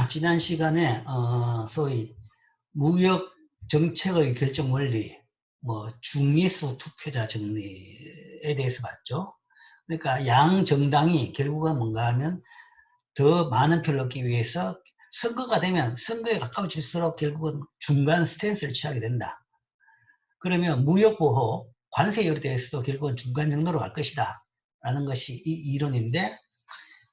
지난 시간에 소위 무역 정책의 결정 원리, 중위수 투표자 정리에 대해서 봤죠. 그러니까 양 정당이 결국은 뭔가 하면 더 많은 표를 얻기 위해서 선거가 되면 선거에 가까워질수록 결국은 중간 스탠스를 취하게 된다. 그러면 무역보호, 관세율에 대해서도 결국은 중간 정도로 갈 것이다 라는 것이 이 이론인데,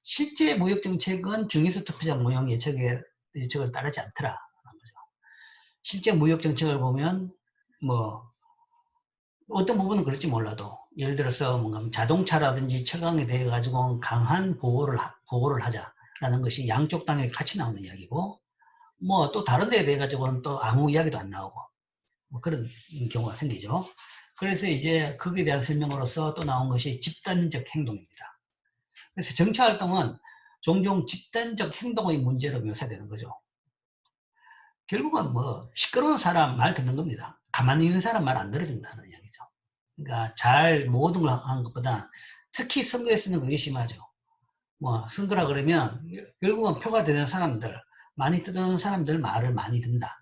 실제 무역정책은 중위수 투표자 모형 예측을 따르지 않더라. 실제 무역정책을 보면 어떤 부분은 그럴지 몰라도, 예를 들어서 뭔가 자동차라든지 철강에 대해 가지고 강한 보호를 하자라는 것이 양쪽 당에 같이 나오는 이야기고, 또 다른 데에 대해 가지고는 또 아무 이야기도 안 나오고, 그런 경우가 생기죠. 그래서 이제 거기에 대한 설명으로서 또 나온 것이 집단적 행동입니다. 그래서 정치활동은 종종 집단적 행동의 문제로 묘사되는 거죠. 결국은 시끄러운 사람 말 듣는 겁니다. 가만히 있는 사람 말 안 들어준다는 이야기죠. 그러니까 모든 걸 하는 것보다 특히 선거에서는 그게 심하죠. 선거라 그러면 결국은 표가 되는 사람들, 많이 떠드는 사람들 말을 많이 듣는다.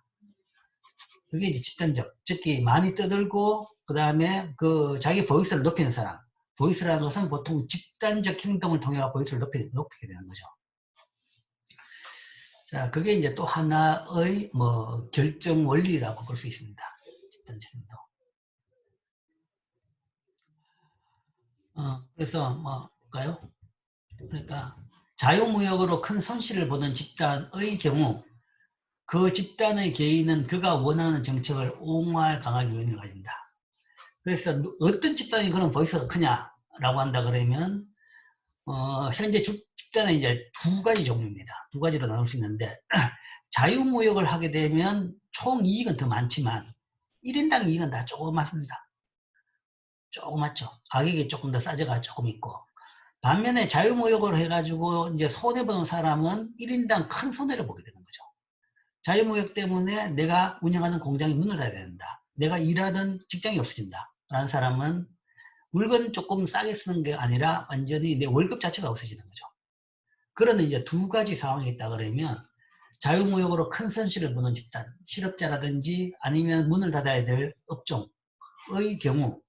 그게 이제 집단적, 특히 많이 떠들고 그 다음에 자기 보이스를 높이는 사람. 보이스라는 것은 보통 집단적 행동을 통해 보이스를 높이게 되는 거죠. 자, 그게 이제 또 하나의 결정 원리라고 볼 수 있습니다. 집단적 행동. 그래서 볼까요? 그러니까 자유무역으로 큰 손실을 보는 집단의 경우 그 집단의 개인은 그가 원하는 정책을 옹호할 강한 요인을 가진다. 그래서 어떤 집단이 그런 보이스가 크냐라고 한다 그러면 현재 집단은 이제 두 가지 종류입니다. 두 가지로 나눌 수 있는데, 자유무역을 하게 되면 총 이익은 더 많지만 1인당 이익은 다 조그맣습니다. 조그맣죠. 가격이 조금 더 싸져가 조금 있고, 반면에 자유무역을 해가지고 이제 손해보는 사람은 1인당 큰 손해를 보게 되는 거죠. 자유무역 때문에 내가 운영하는 공장이 문을 닫아야 된다. 내가 일하던 직장이 없어진다. 라는 사람은 물건 조금 싸게 쓰는 게 아니라 완전히 내 월급 자체가 없어지는 거죠. 그런 이제 두 가지 상황이 있다 그러면 자유무역으로 큰 손실을 보는 집단, 실업자라든지 아니면 문을 닫아야 될 업종의 경우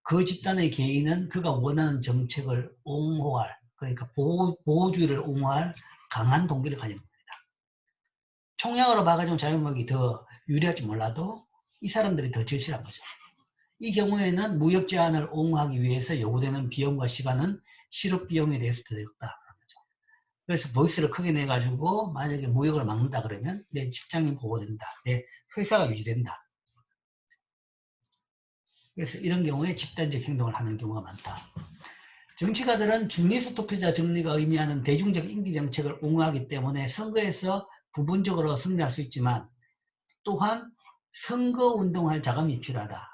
그 집단의 개인은 그가 원하는 정책을 옹호할, 그러니까 보호주의를 옹호할 강한 동기를 가지는 겁니다. 총량으로 봐가지고 자유무역이 더 유리할지 몰라도 이 사람들이 더 절실한 거죠. 이 경우에는 무역 제한을 옹호하기 위해서 요구되는 비용과 시간은 실업비용에 대해서 더 적다. 그래서 보이스를 크게 내가지고 만약에 무역을 막는다 그러면 내 직장이 보호된다. 내 회사가 유지된다. 그래서 이런 경우에 집단적 행동을 하는 경우가 많다. 정치가들은 중위수 투표자 정리가 의미하는 대중적 인기 정책을 옹호하기 때문에 선거에서 부분적으로 승리할 수 있지만 또한 선거운동할 자금이 필요하다.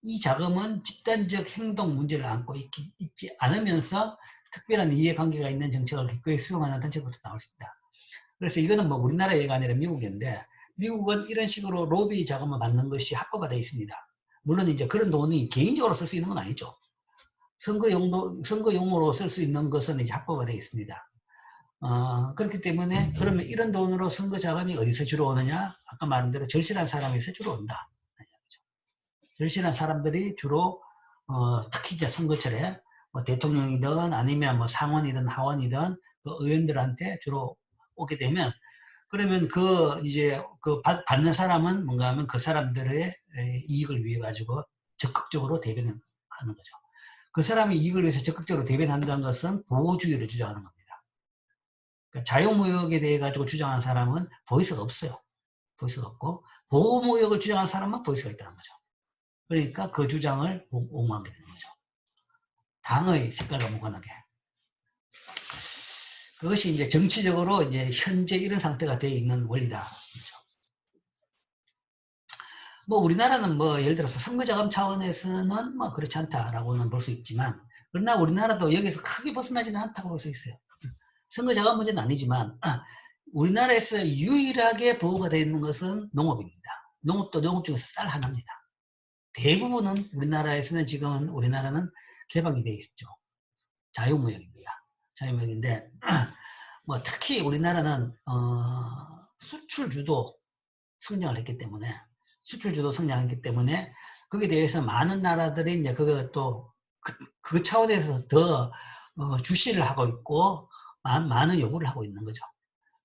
이 자금은 집단적 행동 문제를 안고 있지 않으면서 특별한 이해관계가 있는 정책을 기꺼이 수용하는 단체부터 나올 수 있다. 그래서 이거는 우리나라 얘기가 아니라 미국인데, 미국은 이런 식으로 로비 자금을 받는 것이 합법화되어 있습니다. 물론 이제 그런 돈이 개인적으로 쓸 수 있는 건 아니죠. 선거용으로 쓸 수 있는 것은 이제 합법화되어 있습니다. 그렇기 때문에 그러면 이런 돈으로 선거 자금이 어디서 주로 오느냐? 아까 말한 대로 절실한 사람에서 주로 온다. 절실한 사람들이 주로 특히 이제 선거철에 대통령이든 아니면 상원이든 하원이든 의원들한테 주로 오게 되면, 그러면 이제 받는 사람은 뭔가 하면 그 사람들의 이익을 위해 가지고 적극적으로 대변하는 거죠. 그 사람의 이익을 위해서 적극적으로 대변한다는 것은 보호주의를 주장하는 겁니다. 그러니까 자유무역에 대해 가지고 주장하는 사람은 보이스가 없어요. 보이스가 없고, 보호무역을 주장하는 사람은 보이스가 있다는 거죠. 그러니까 그 주장을 옹호하게 되는 거죠. 당의 색깔과 무관하게. 그것이 이제 정치적으로 이제 현재 이런 상태가 되어 있는 원리다. 우리나라는 예를 들어서 선거자금 차원에서는 그렇지 않다라고는 볼 수 있지만, 그러나 우리나라도 여기서 크게 벗어나지는 않다고 볼 수 있어요. 선거자금 문제는 아니지만 우리나라에서 유일하게 보호가 되어 있는 것은 농업입니다. 농업도 농업 중에서 쌀 하나입니다. 대부분은 우리나라에서는 지금은 우리나라는 개방이 되어 있죠. 자유무역입니다. 자유무역인데 뭐 특히 우리나라는 수출주도 성장을 했기 때문에 수출주도 성장했기 때문에 거기에 대해서 많은 나라들이 이제 그거 또 그 차원에서 더 주시를 하고 있고 많은 요구를 하고 있는 거죠.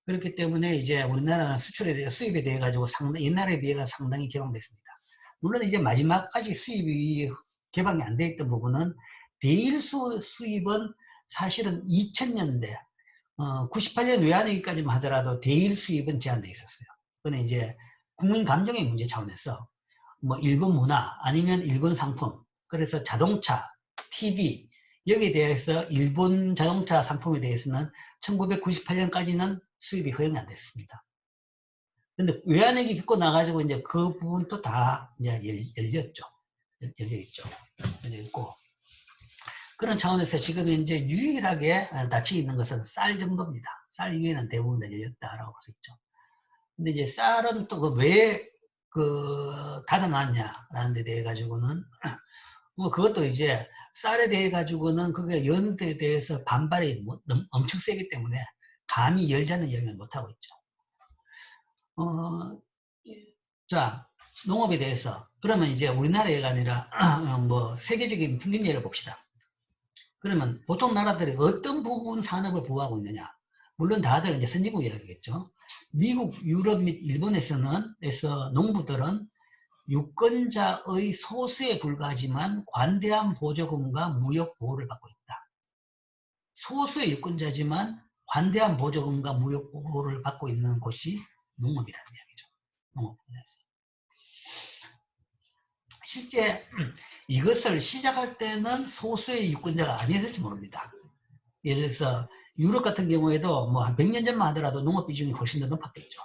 그렇기 때문에 이제 우리나라는 수출에 대해 수입에 대해 가지고 상당히 옛날에 비해서 상당히 개방됐습니다. 물론 이제 마지막까지 수입이 개방이 안 돼 있던 부분은 대일 수입은 사실은 2000년대 98년 외환위기까지만 하더라도 대일 수입은 제한돼 있었어요. 그는 이제 국민 감정의 문제 차원에서 뭐 일본 문화 아니면 일본 상품, 그래서 자동차, TV 여기에 대해서 일본 자동차 상품에 대해서는 1998년까지는 수입이 허용이 안 됐습니다. 근데 외환위기 겪고 나가지고 이제 그 부분도 다 이제 열렸죠. 열려있죠. 열려있고. 그런 차원에서 지금 이제 유일하게 닫혀 있는 것은 쌀 정도입니다. 쌀 이외에는 대부분 다 열렸다라고 볼 수 있죠. 근데 이제 쌀은 또 왜 닫아놨냐라는 데 대해 가지고는 뭐 그것도 이제 쌀에 대해 가지고는 그게 연대에 대해서 반발이 엄청 세기 때문에 감히 열자는 이야기를 못하고 있죠. 자, 농업에 대해서 그러면 이제 우리나라가 아니라 뭐 세계적인 평균 예를 봅시다. 그러면 보통 나라들이 어떤 부분 산업을 보호하고 있느냐? 물론 다들 이제 선진국 이야기겠죠. 미국, 유럽 및 일본에서는 농부들은 유권자의 소수에 불과하지만 관대한 보조금과 무역 보호를 받고 있다. 소수의 유권자지만 관대한 보조금과 무역 보호를 받고 있는 곳이 농업이라는 이야기죠. 농업에서. 실제 이것을 시작할 때는 소수의 유권자가 아니었을지 모릅니다. 예를 들어서 유럽 같은 경우에도 뭐 한 100년 전만 하더라도 농업 비중이 훨씬 더 높았겠죠.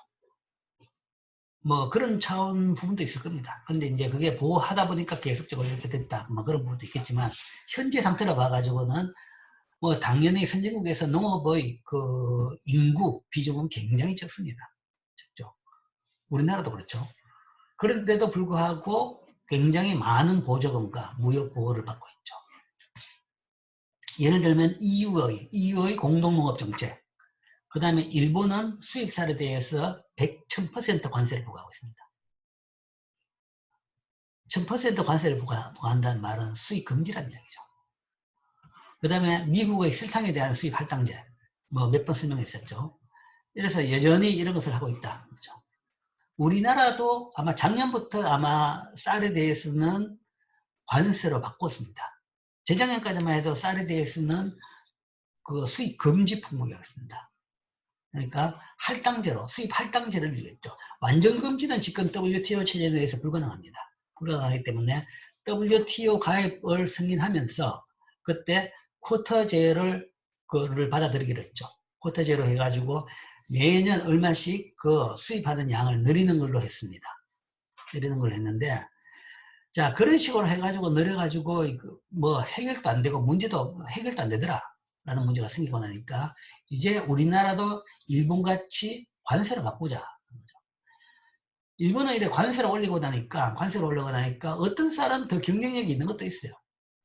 뭐 그런 차원 부분도 있을 겁니다. 근데 이제 그게 보호하다 보니까 계속적으로 이렇게 됐다. 뭐 그런 부분도 있겠지만 현재 상태로 봐가지고는 뭐 당연히 선진국에서 농업의 그 인구 비중은 굉장히 적습니다. 적죠. 우리나라도 그렇죠. 그런데도 불구하고 굉장히 많은 보조금과 무역 보호를 받고 있죠. 예를 들면 EU의 공동농업정책, 그 다음에 일본은 수입쌀에 대해서 1000% 관세를 부과하고 있습니다. 1000% 관세를 부과한다는 말은 수입 금지라는 이야기죠. 그 다음에 미국의 설탕에 대한 수입 할당제, 뭐 몇 번 설명했었죠. 그래서 여전히 이런 것을 하고 있다. 그렇죠. 우리나라도 아마 작년부터 아마 쌀에 대해서는 관세로 바꿨습니다. 재작년까지만 해도 쌀에 대해서는 그 수입 금지 품목이었습니다. 그러니까 할당제로, 수입 할당제를 유지했죠. 완전 금지는 지금 WTO 체제에 대해서 불가능합니다. 불가능하기 때문에 WTO 가입을 승인하면서 그때 쿼터제를 그를 받아들이기로 했죠. 쿼터제로 해가지고 매년 얼마씩 그 수입하는 양을 늘리는 걸로 했습니다. 늘리는 걸로 했는데, 자, 그런 식으로 해가지고 늘려가지고 뭐 해결도 안 되고 문제도 해결도 안 되더라 라는 문제가 생기고 나니까 이제 우리나라도 일본같이 관세를 바꾸자. 일본은 이래 관세를 올리고 나니까 어떤 쌀은 더 경쟁력이 있는 것도 있어요.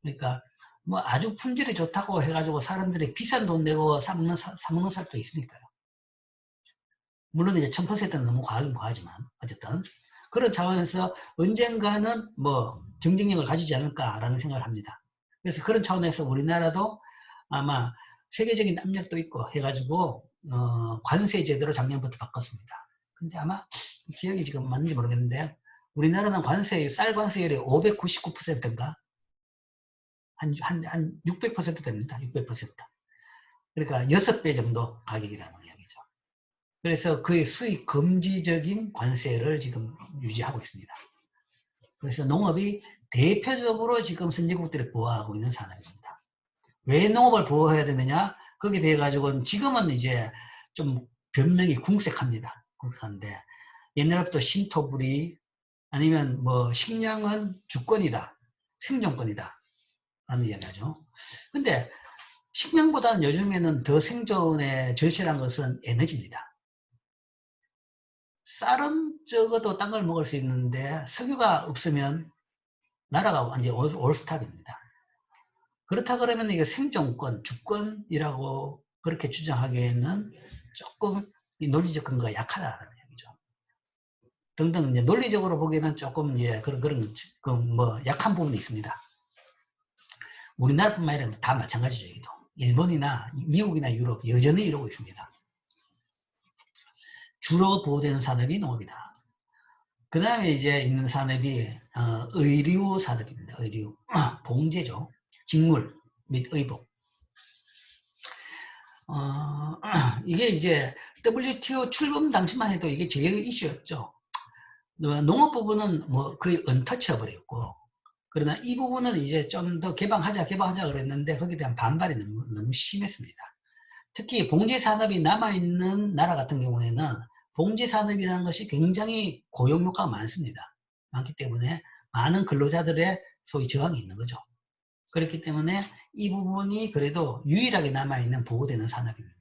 그러니까 뭐 아주 품질이 좋다고 해가지고 사람들이 비싼 돈 내고 사먹는 쌀도 있으니까요. 물론 이제 1000%는 너무 과하긴 과하지만 어쨌든 그런 차원에서 언젠가는 뭐 경쟁력을 가지지 않을까라는 생각을 합니다. 그래서 그런 차원에서 우리나라도 아마 세계적인 압력도 있고 해가지고 관세 제도로 작년부터 바꿨습니다. 근데 아마 기억이 지금 맞는지 모르겠는데 우리나라는 쌀 관세율이 599%인가 한 600% 됩니다. 600%. 그러니까 6배 정도 가격이라는 이야기죠. 그래서 그의 수입 금지적인 관세를 지금 유지하고 있습니다. 그래서 농업이 대표적으로 지금 선진국들이 보호하고 있는 산업입니다. 왜 농업을 보호해야 되느냐? 거기에 대해 가지고는 지금은 이제 좀 변명이 궁색합니다. 궁색한데 옛날부터 신토부리 아니면 뭐 식량은 주권이다, 생존권이다 라는 이야기하죠. 근데 식량보다는 요즘에는 더 생존에 절실한 것은 에너지입니다. 쌀은 적어도 딴 걸 먹을 수 있는데 석유가 없으면 나라가 완전히 올스탑입니다. 그렇다 그러면 이게 생존권, 주권이라고 그렇게 주장하기에는 조금 이 논리적 근거가 약하다는 얘기죠. 등등 이제 논리적으로 보기에는 조금 이제 그런 그 뭐 약한 부분이 있습니다. 우리나라뿐만 아니라 다 마찬가지죠. 여기도 일본이나 미국이나 유럽 여전히 이러고 있습니다. 주로 보호되는 산업이 농업이다. 그 다음에 이제 있는 산업이 의류 산업입니다. 의류 봉제죠. 직물 및 의복. 이게 이제 WTO 출범 당시만 해도 이게 제일 이슈였죠. 농업 부분은 뭐 거의 언터치해 버렸고, 그러나 이 부분은 이제 좀 더 개방하자 그랬는데 거기에 대한 반발이 너무 심했습니다. 특히 봉제 산업이 남아있는 나라 같은 경우에는 봉제 산업이라는 것이 굉장히 고용 효과가 많기 때문에 많은 근로자들의 소위 저항이 있는 거죠. 그렇기 때문에 이 부분이 그래도 유일하게 남아있는 보호되는 산업입니다.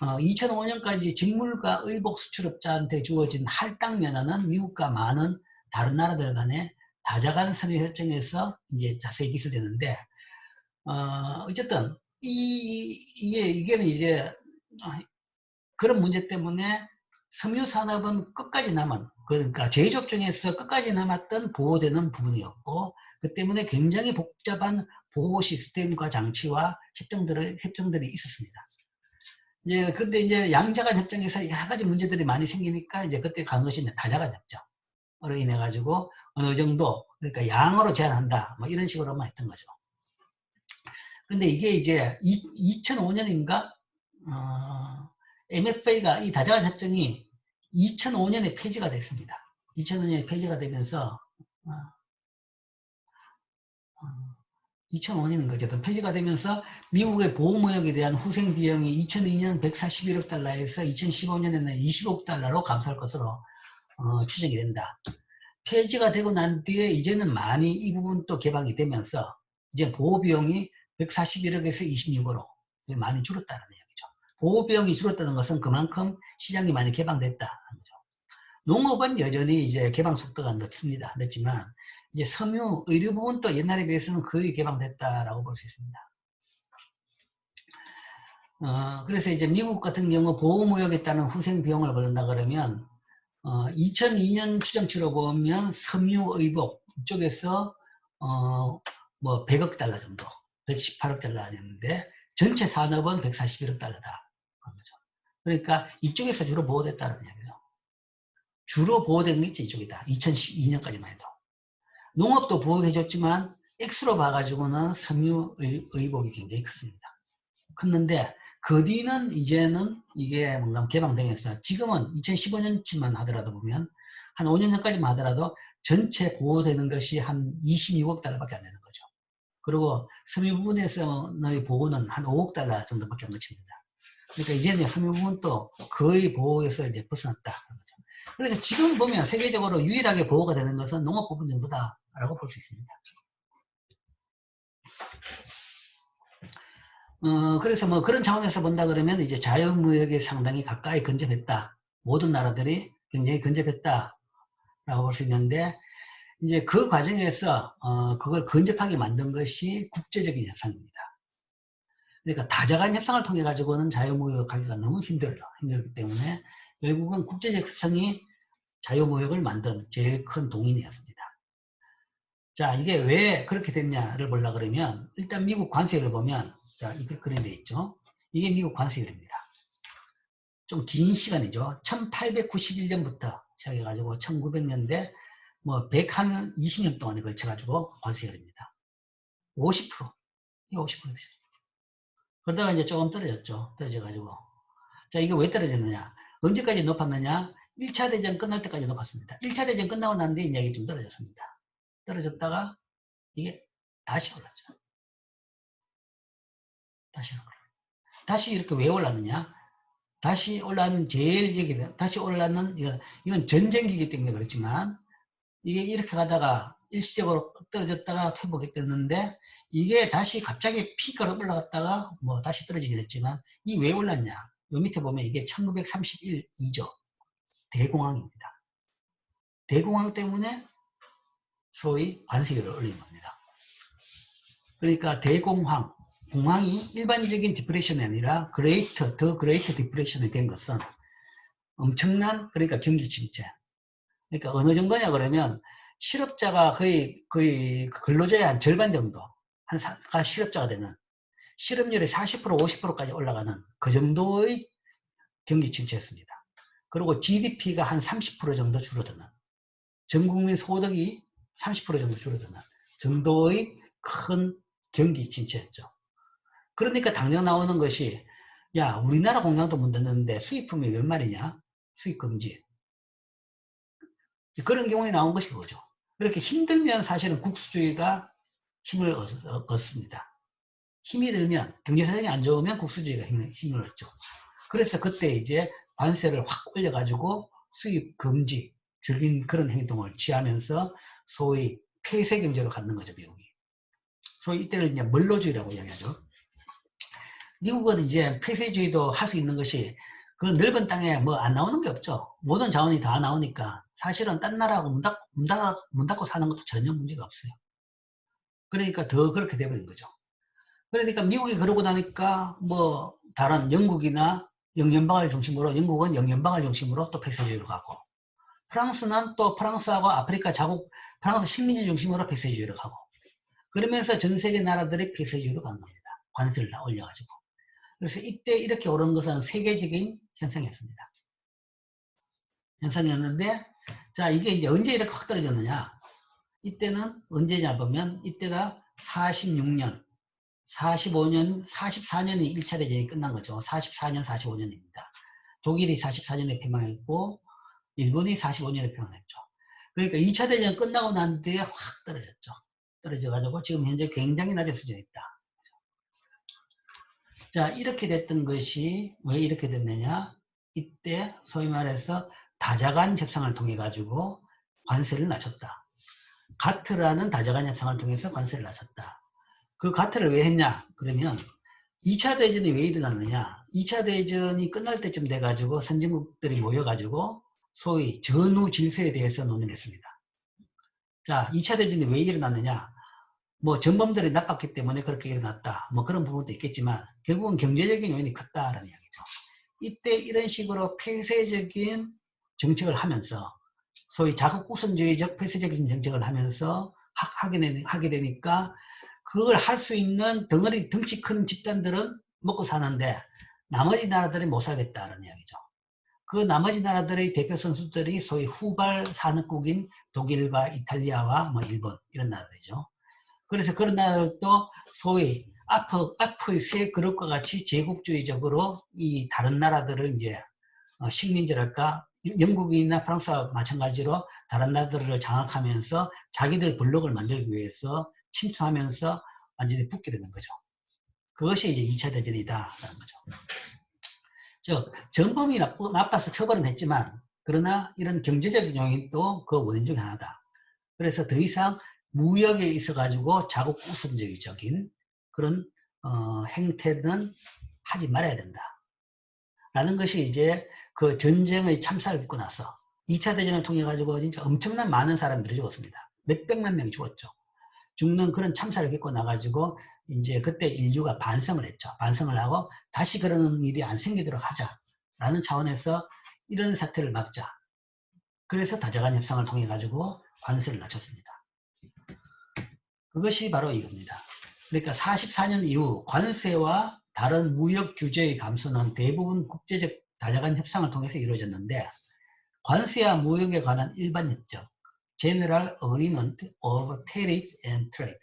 2005년까지 직물과 의복 수출업자한테 주어진 할당 면허는 미국과 많은 다른 나라들 간의 다자간 선의 협정에서 이제 자세히 기술되는데, 어쨌든 이게는 이제 그런 문제 때문에 섬유 산업은 끝까지 남은, 그러니까 제조업 중에서 끝까지 남았던 보호되는 부분이었고, 그 때문에 굉장히 복잡한 보호 시스템과 장치와 협정들이 있었습니다. 이제 근데 이제 양자간 협정에서 여러 가지 문제들이 많이 생기니까 이제 그때 간 것이 이제 다자간 협정으로 인해 가지고 어느 정도, 그러니까 양으로 제한한다 뭐 이런 식으로만 했던 거죠. 근데 이게 이제 2005년인가 MFA가 이 다자간 협정이 2005년에 폐지가 됐습니다. 2005년에 폐지가 되면서 2005년인가 어쨌든 폐지가 되면서 미국의 보호무역에 대한 후생 비용이 2002년 141억 달러에서 2015년에는 20억 달러로 감소할 것으로 추정이 된다. 폐지가 되고 난 뒤에 이제는 많이 이 부분도 개방이 되면서 이제 보호 비용이 141억에서 26억으로 많이 줄었다는 얘기죠. 보호 비용이 줄었다는 것은 그만큼 시장이 많이 개방됐다는 거죠. 농업은 여전히 이제 개방 속도가 늦지만 이제 섬유, 의류 부분도 옛날에 비해서는 거의 개방됐다라고 볼 수 있습니다. 그래서 이제 미국 같은 경우 보호무역에 따른 후생 비용을 벌린다 그러면 2002년 추정치로 보면 섬유, 의복 이쪽에서 뭐 100억 달러 정도, 118억 달러였는데 전체 산업은 141억 달러다. 그러니까 이쪽에서 주로 보호됐다는 얘기죠. 주로 보호된 게 이쪽이다. 2012년까지만 해도. 농업도 보호해줬지만 X로 봐가지고는 섬유 의복이 굉장히 컸습니다. 컸는데 그 뒤는 이제는 이게 뭔가 개방되면서 지금은 2015년치만 하더라도 보면 한 5년 전까지만 하더라도 전체 보호되는 것이 한 26억 달러밖에 안 되는 거죠. 그리고 섬유 부분에서의 보호는 한 5억 달러 정도밖에 안 거칩니다. 그러니까 이제는 섬유 부분도 거의 보호에서 이제 벗어났다. 그래서 지금 보면 세계적으로 유일하게 보호가 되는 것은 농업 부분 정도다라고 볼 수 있습니다. 그래서 뭐 그런 차원에서 본다 그러면 이제 자유무역에 상당히 가까이 근접했다. 모든 나라들이 굉장히 근접했다라고 볼 수 있는데, 이제 그 과정에서 그걸 근접하게 만든 것이 국제적인 협상입니다. 그러니까 다자간 협상을 통해 가지고는 자유무역 하기가 너무 힘들기 때문에 결국은 국제적 협상이 자유무역을 만든 제일 큰 동인이었습니다. 자, 이게 왜 그렇게 됐냐를 보려고 그러면 일단 미국 관세율을 보면, 자, 이게 그런 데 있죠. 이게 미국 관세율입니다. 좀 긴 시간이죠. 1891년부터 시작해가지고 1900년대 뭐 120년 동안에 걸쳐가지고 관세율입니다. 50%. 이게 50%죠. 그러다가 이제 조금 떨어져가지고. 자, 이게 왜 떨어졌느냐? 언제까지 높았느냐? 1차 대전 끝날 때까지 높았습니다. 1차 대전 끝나고 난 뒤에 이제 좀 떨어졌습니다. 떨어졌다가 이게 다시 올랐죠. 다시 이렇게 왜 올랐느냐? 다시 올라는 제일 얘기는, 다시 올라는, 이건 전쟁기이기 때문에 그렇지만, 이게 이렇게 가다가 일시적으로 떨어졌다가 회복이 됐는데, 이게 다시 갑자기 피크로 올라갔다가 뭐 다시 떨어지게 됐지만, 이 왜 올랐냐? 요 밑에 보면 이게 1931-2조. 대공황입니다. 대공황 때문에 소위 관세율을 올린 겁니다. 그러니까 대공황, 공황이 일반적인 디프레션이 아니라 더 그레이트 디프레션이 된 것은 엄청난, 그러니까 경기 침체. 그러니까 어느 정도냐 그러면 실업자가 거의 근로자의 한 절반 정도, 가 실업자가 되는, 실업률이 40% 50%까지 올라가는 그 정도의 경기 침체였습니다. 그리고 GDP가 한 30% 정도 줄어드는, 전 국민 소득이 30% 정도 줄어드는 정도의 큰 경기 침체였죠. 그러니까 당장 나오는 것이, 야, 우리나라 공장도 문 닫는데 수입품이 몇 마리냐? 수입 금지. 그런 경우에 나온 것이 그거죠. 이렇게 힘들면 사실은 국수주의가 힘을 얻습니다. 힘이 들면, 경제사정이 안 좋으면 국수주의가 힘을 얻죠. 그래서 그때 이제 관세를 확 올려가지고 수입 금지, 줄긴 그런 행동을 취하면서 소위 폐쇄 경제로 갖는 거죠, 미국이. 소위 이때를 이제 멀로주의라고 이야기하죠. 미국은 이제 폐쇄주의도 할 수 있는 것이 그 넓은 땅에 뭐 안 나오는 게 없죠. 모든 자원이 다 나오니까 사실은 딴 나라하고 문 닫고 사는 것도 전혀 문제가 없어요. 그러니까 더 그렇게 돼버린 거죠. 그러니까 미국이 그러고 나니까 뭐 다른 영국이나 영연방을 중심으로, 영국은 영연방을 중심으로 또 폐쇄주의로 가고, 프랑스는 또 프랑스하고 아프리카 자국, 프랑스 식민지 중심으로 폐쇄주의로 가고, 그러면서 전 세계 나라들이 폐쇄주의로 가는 겁니다. 관세를 다 올려가지고. 그래서 이때 이렇게 오른 것은 세계적인 현상이었습니다. 현상이었는데, 자, 이게 이제 언제 이렇게 확 떨어졌느냐? 이때는 언제냐 보면, 이때가 46년, 45년, 44년이 1차 대전이 끝난 거죠. 44년, 45년입니다. 독일이 44년에 폐망했고, 일본이 45년에 폐망했죠. 그러니까 2차 대전 끝나고 난 뒤에 확 떨어졌죠. 떨어져가지고 지금 현재 굉장히 낮은 수준에 있다. 자, 이렇게 됐던 것이 왜 이렇게 됐느냐? 이때 소위 말해서 다자간 협상을 통해 가지고 관세를 낮췄다. 가트라는 다자간 협상을 통해서 관세를 낮췄다. 그 가트를 왜 했냐? 그러면 2차 대전이 왜 일어났느냐? 2차 대전이 끝날 때쯤 돼가지고 선진국들이 모여가지고 소위 전후 질서에 대해서 논의를 했습니다. 자, 2차 대전이 왜 일어났느냐? 뭐 전범들이 나빴기 때문에 그렇게 일어났다. 뭐 그런 부분도 있겠지만 결국은 경제적인 요인이 컸다라는 이야기죠. 이때 이런 식으로 폐쇄적인 정책을 하면서 소위 자국 우선주의적 폐쇄적인 정책을 하면서 하게 되니까 그걸 할 수 있는 덩치 큰 집단들은 먹고 사는데 나머지 나라들이 못 살겠다는 이야기죠. 그 나머지 나라들의 대표 선수들이 소위 후발 산업국인 독일과 이탈리아와 뭐 일본 이런 나라들이죠. 그래서 그런 나라들도 소위 앞의 세 그룹과 같이 제국주의적으로 이 다른 나라들을 이제 식민지랄까 영국이나 프랑스와 마찬가지로 다른 나라들을 장악하면서 자기들 블록을 만들기 위해서 침투하면서 완전히 붙게 되는 거죠. 그것이 이제 2차 대전이다라는 거죠. 즉 전범이 나빠서 처벌은 했지만 그러나 이런 경제적인 요인도 그 원인 중에 하나다. 그래서 더 이상 무역에 있어 가지고 자국 우선주의적인 그런 행태는 하지 말아야 된다. 라는 것이 이제 그 전쟁의 참사를 겪고 나서 2차 대전을 통해 가지고 진짜 엄청난 많은 사람들이 죽었습니다. 몇백만 명이 죽었죠. 죽는 그런 참사를 겪고 나가지고 이제 그때 인류가 반성을 했죠. 반성을 하고 다시 그런 일이 안 생기도록 하자라는 차원에서 이런 사태를 막자. 그래서 다자간 협상을 통해 가지고 관세를 낮췄습니다. 그것이 바로 이겁니다. 그러니까 44년 이후 관세와 다른 무역 규제의 감소는 대부분 국제적 다자간 협상을 통해서 이루어졌는데 관세와 무역에 관한 일반 협정 General Agreement of Tariff and Trade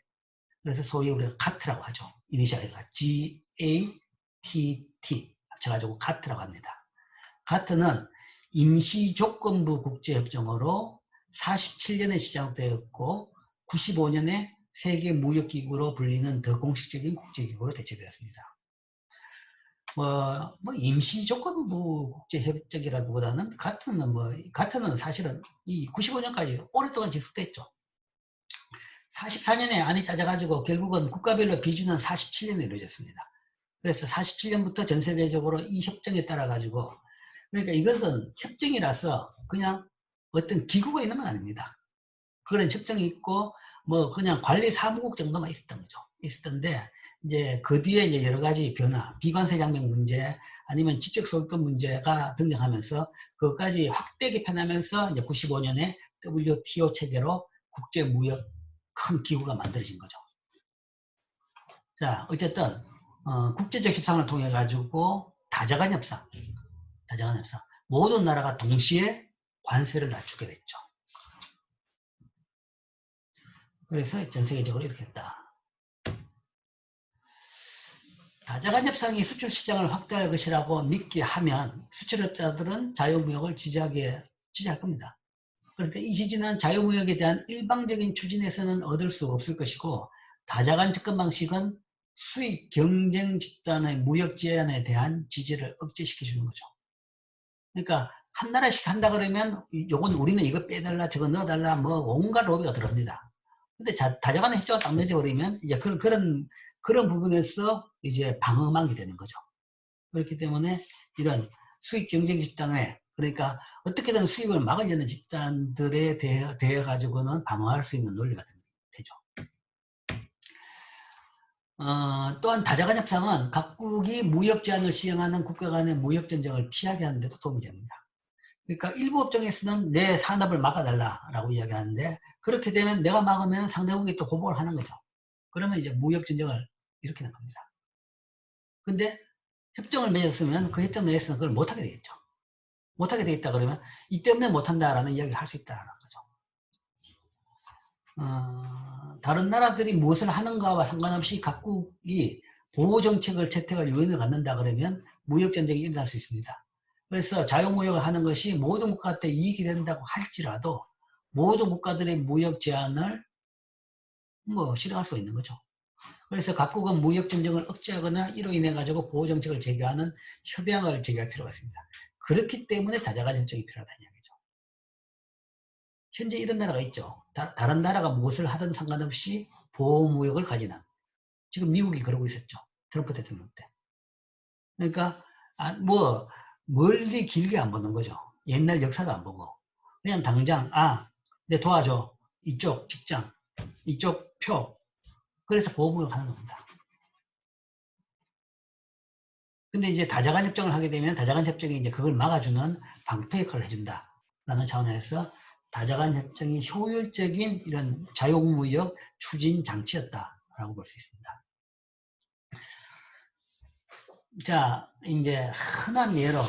그래서 소위 우리가 가트라고 하죠. 이니셜가 GATT 합쳐가지고 가트라고 합니다. 가트는 임시조건부 국제협정으로 47년에 시작되었고 95년에 세계무역기구로 불리는 더 공식적인 국제기구로 대체되었습니다. 뭐 임시조건부 국제협정이라기보다는 가트는 사실은 이 95년까지 오랫동안 지속됐죠. 44년에 안이 짜져가지고 결국은 국가별로 비준은 47년에 이루어졌습니다. 그래서 47년부터 전 세계적으로 이 협정에 따라 가지고 그러니까 이것은 협정이라서 그냥 어떤 기구가 있는 건 아닙니다. 그런 협정이 있고 뭐 그냥 관리 사무국 정도만 있었던 거죠. 있었던데 이제 그 뒤에 이제 여러 가지 변화, 비관세 장벽 문제, 아니면 지적 소유권 문제가 등장하면서 그것까지 확대 개편하면서 이제 95년에 WTO 체계로 국제무역 큰 기구가 만들어진 거죠. 자, 어쨌든 국제적 협상을 통해 가지고 다자간 협상, 모든 나라가 동시에 관세를 낮추게 됐죠. 그래서 전 세계적으로 이렇게 했다. 다자간 협상이 수출 시장을 확대할 것이라고 믿게 하면 수출업자들은 자유무역을 지지할 겁니다. 그런데 이 지지는 자유무역에 대한 일방적인 추진에서는 얻을 수 없을 것이고, 다자간 접근 방식은 수입 경쟁 집단의 무역 제한에 대한 지지를 억제시켜주는 거죠. 그러니까 한 나라씩 한다 그러면 요건 우리는 이거 빼달라 저거 넣어달라 뭐 온갖 로비가 들어옵니다. 근데 다자간 협정을 딱 맺어버리면 이제 그런 부분에서 이제 방어막이 되는 거죠. 그렇기 때문에 이런 수입 경쟁 집단에, 그러니까 어떻게든 수입을 막으려는 집단들에 대해 가지고는 방어할 수 있는 논리가 되죠. 또한 다자간 협상은 각국이 무역 제한을 시행하는 국가 간의 무역 전쟁을 피하게 하는 데도 도움이 됩니다. 그러니까 일부 업종에서는 내 산업을 막아달라라고 이야기하는데, 그렇게 되면 내가 막으면 상대국이 또 보복을 하는 거죠. 그러면 이제 무역 전쟁을 일으키는 겁니다. 근데 협정을 맺었으면 그 협정 내에서는 그걸 못하게 되겠죠. 못하게 되겠다 그러면 이 때문에 못한다라는 이야기를 할 수 있다는 거죠. 다른 나라들이 무엇을 하는가와 상관없이 각국이 보호정책을 채택할 요인을 갖는다 그러면 무역전쟁이 일어날 수 있습니다. 그래서 자유무역을 하는 것이 모든 국가한테 이익이 된다고 할지라도 모든 국가들의 무역 제한을 실행할 수 있는 거죠. 그래서 각국은 무역전쟁을 억제하거나 이로 인해 가지고 보호정책을 제기하는 협약을 제기할 필요가 있습니다. 그렇기 때문에 다자간 협정이 필요하다는 이야기죠. 현재 이런 나라가 있죠. 다른 나라가 무엇을 하든 상관없이 보호무역을 가지는, 지금 미국이 그러고 있었죠. 트럼프 대통령 때. 그러니까 멀리 길게 안 보는 거죠. 옛날 역사도 안 보고 그냥 당장 내 도와줘, 이쪽 직장, 이쪽 표, 그래서 보호무역 하는 겁니다. 근데 이제 다자간 협정을 하게 되면 다자간 협정이 이제 그걸 막아주는 방패 역할을 해준다라는 차원에서 다자간 협정이 효율적인 이런 자유무역 추진 장치였다라고 볼 수 있습니다. 자, 이제 흔한 예로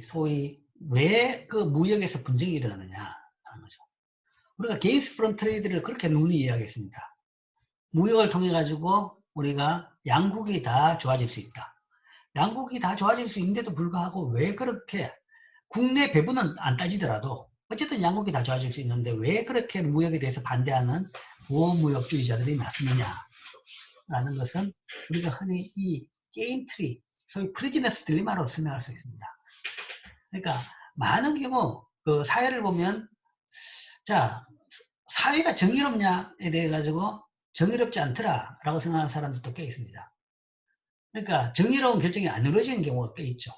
소위 왜 그 무역에서 분쟁이 일어나느냐 하는 거죠. 우리가 게인스 프롬 트레이드를 그렇게 누누이 이야기했습니다. 무역을 통해 가지고 우리가 양국이 다 좋아질 수 있다. 양국이 다 좋아질 수 있는데도 불구하고 왜 그렇게 국내 배분은 안 따지더라도 어쨌든 양국이 다 좋아질 수 있는데 왜 그렇게 무역에 대해서 반대하는 보호무역주의자들이 나서느냐라는 것은 우리가 흔히 이 게임 트리, 소위 프리지너스 딜레마로 설명할 수 있습니다. 그러니까 많은 경우 그 사회를 보면, 자, 사회가 정의롭냐에 대해 가지고 정의롭지 않더라라고 생각하는 사람들도 꽤 있습니다. 그러니까 정의로운 결정이 안 이루어지는 경우가 꽤 있죠.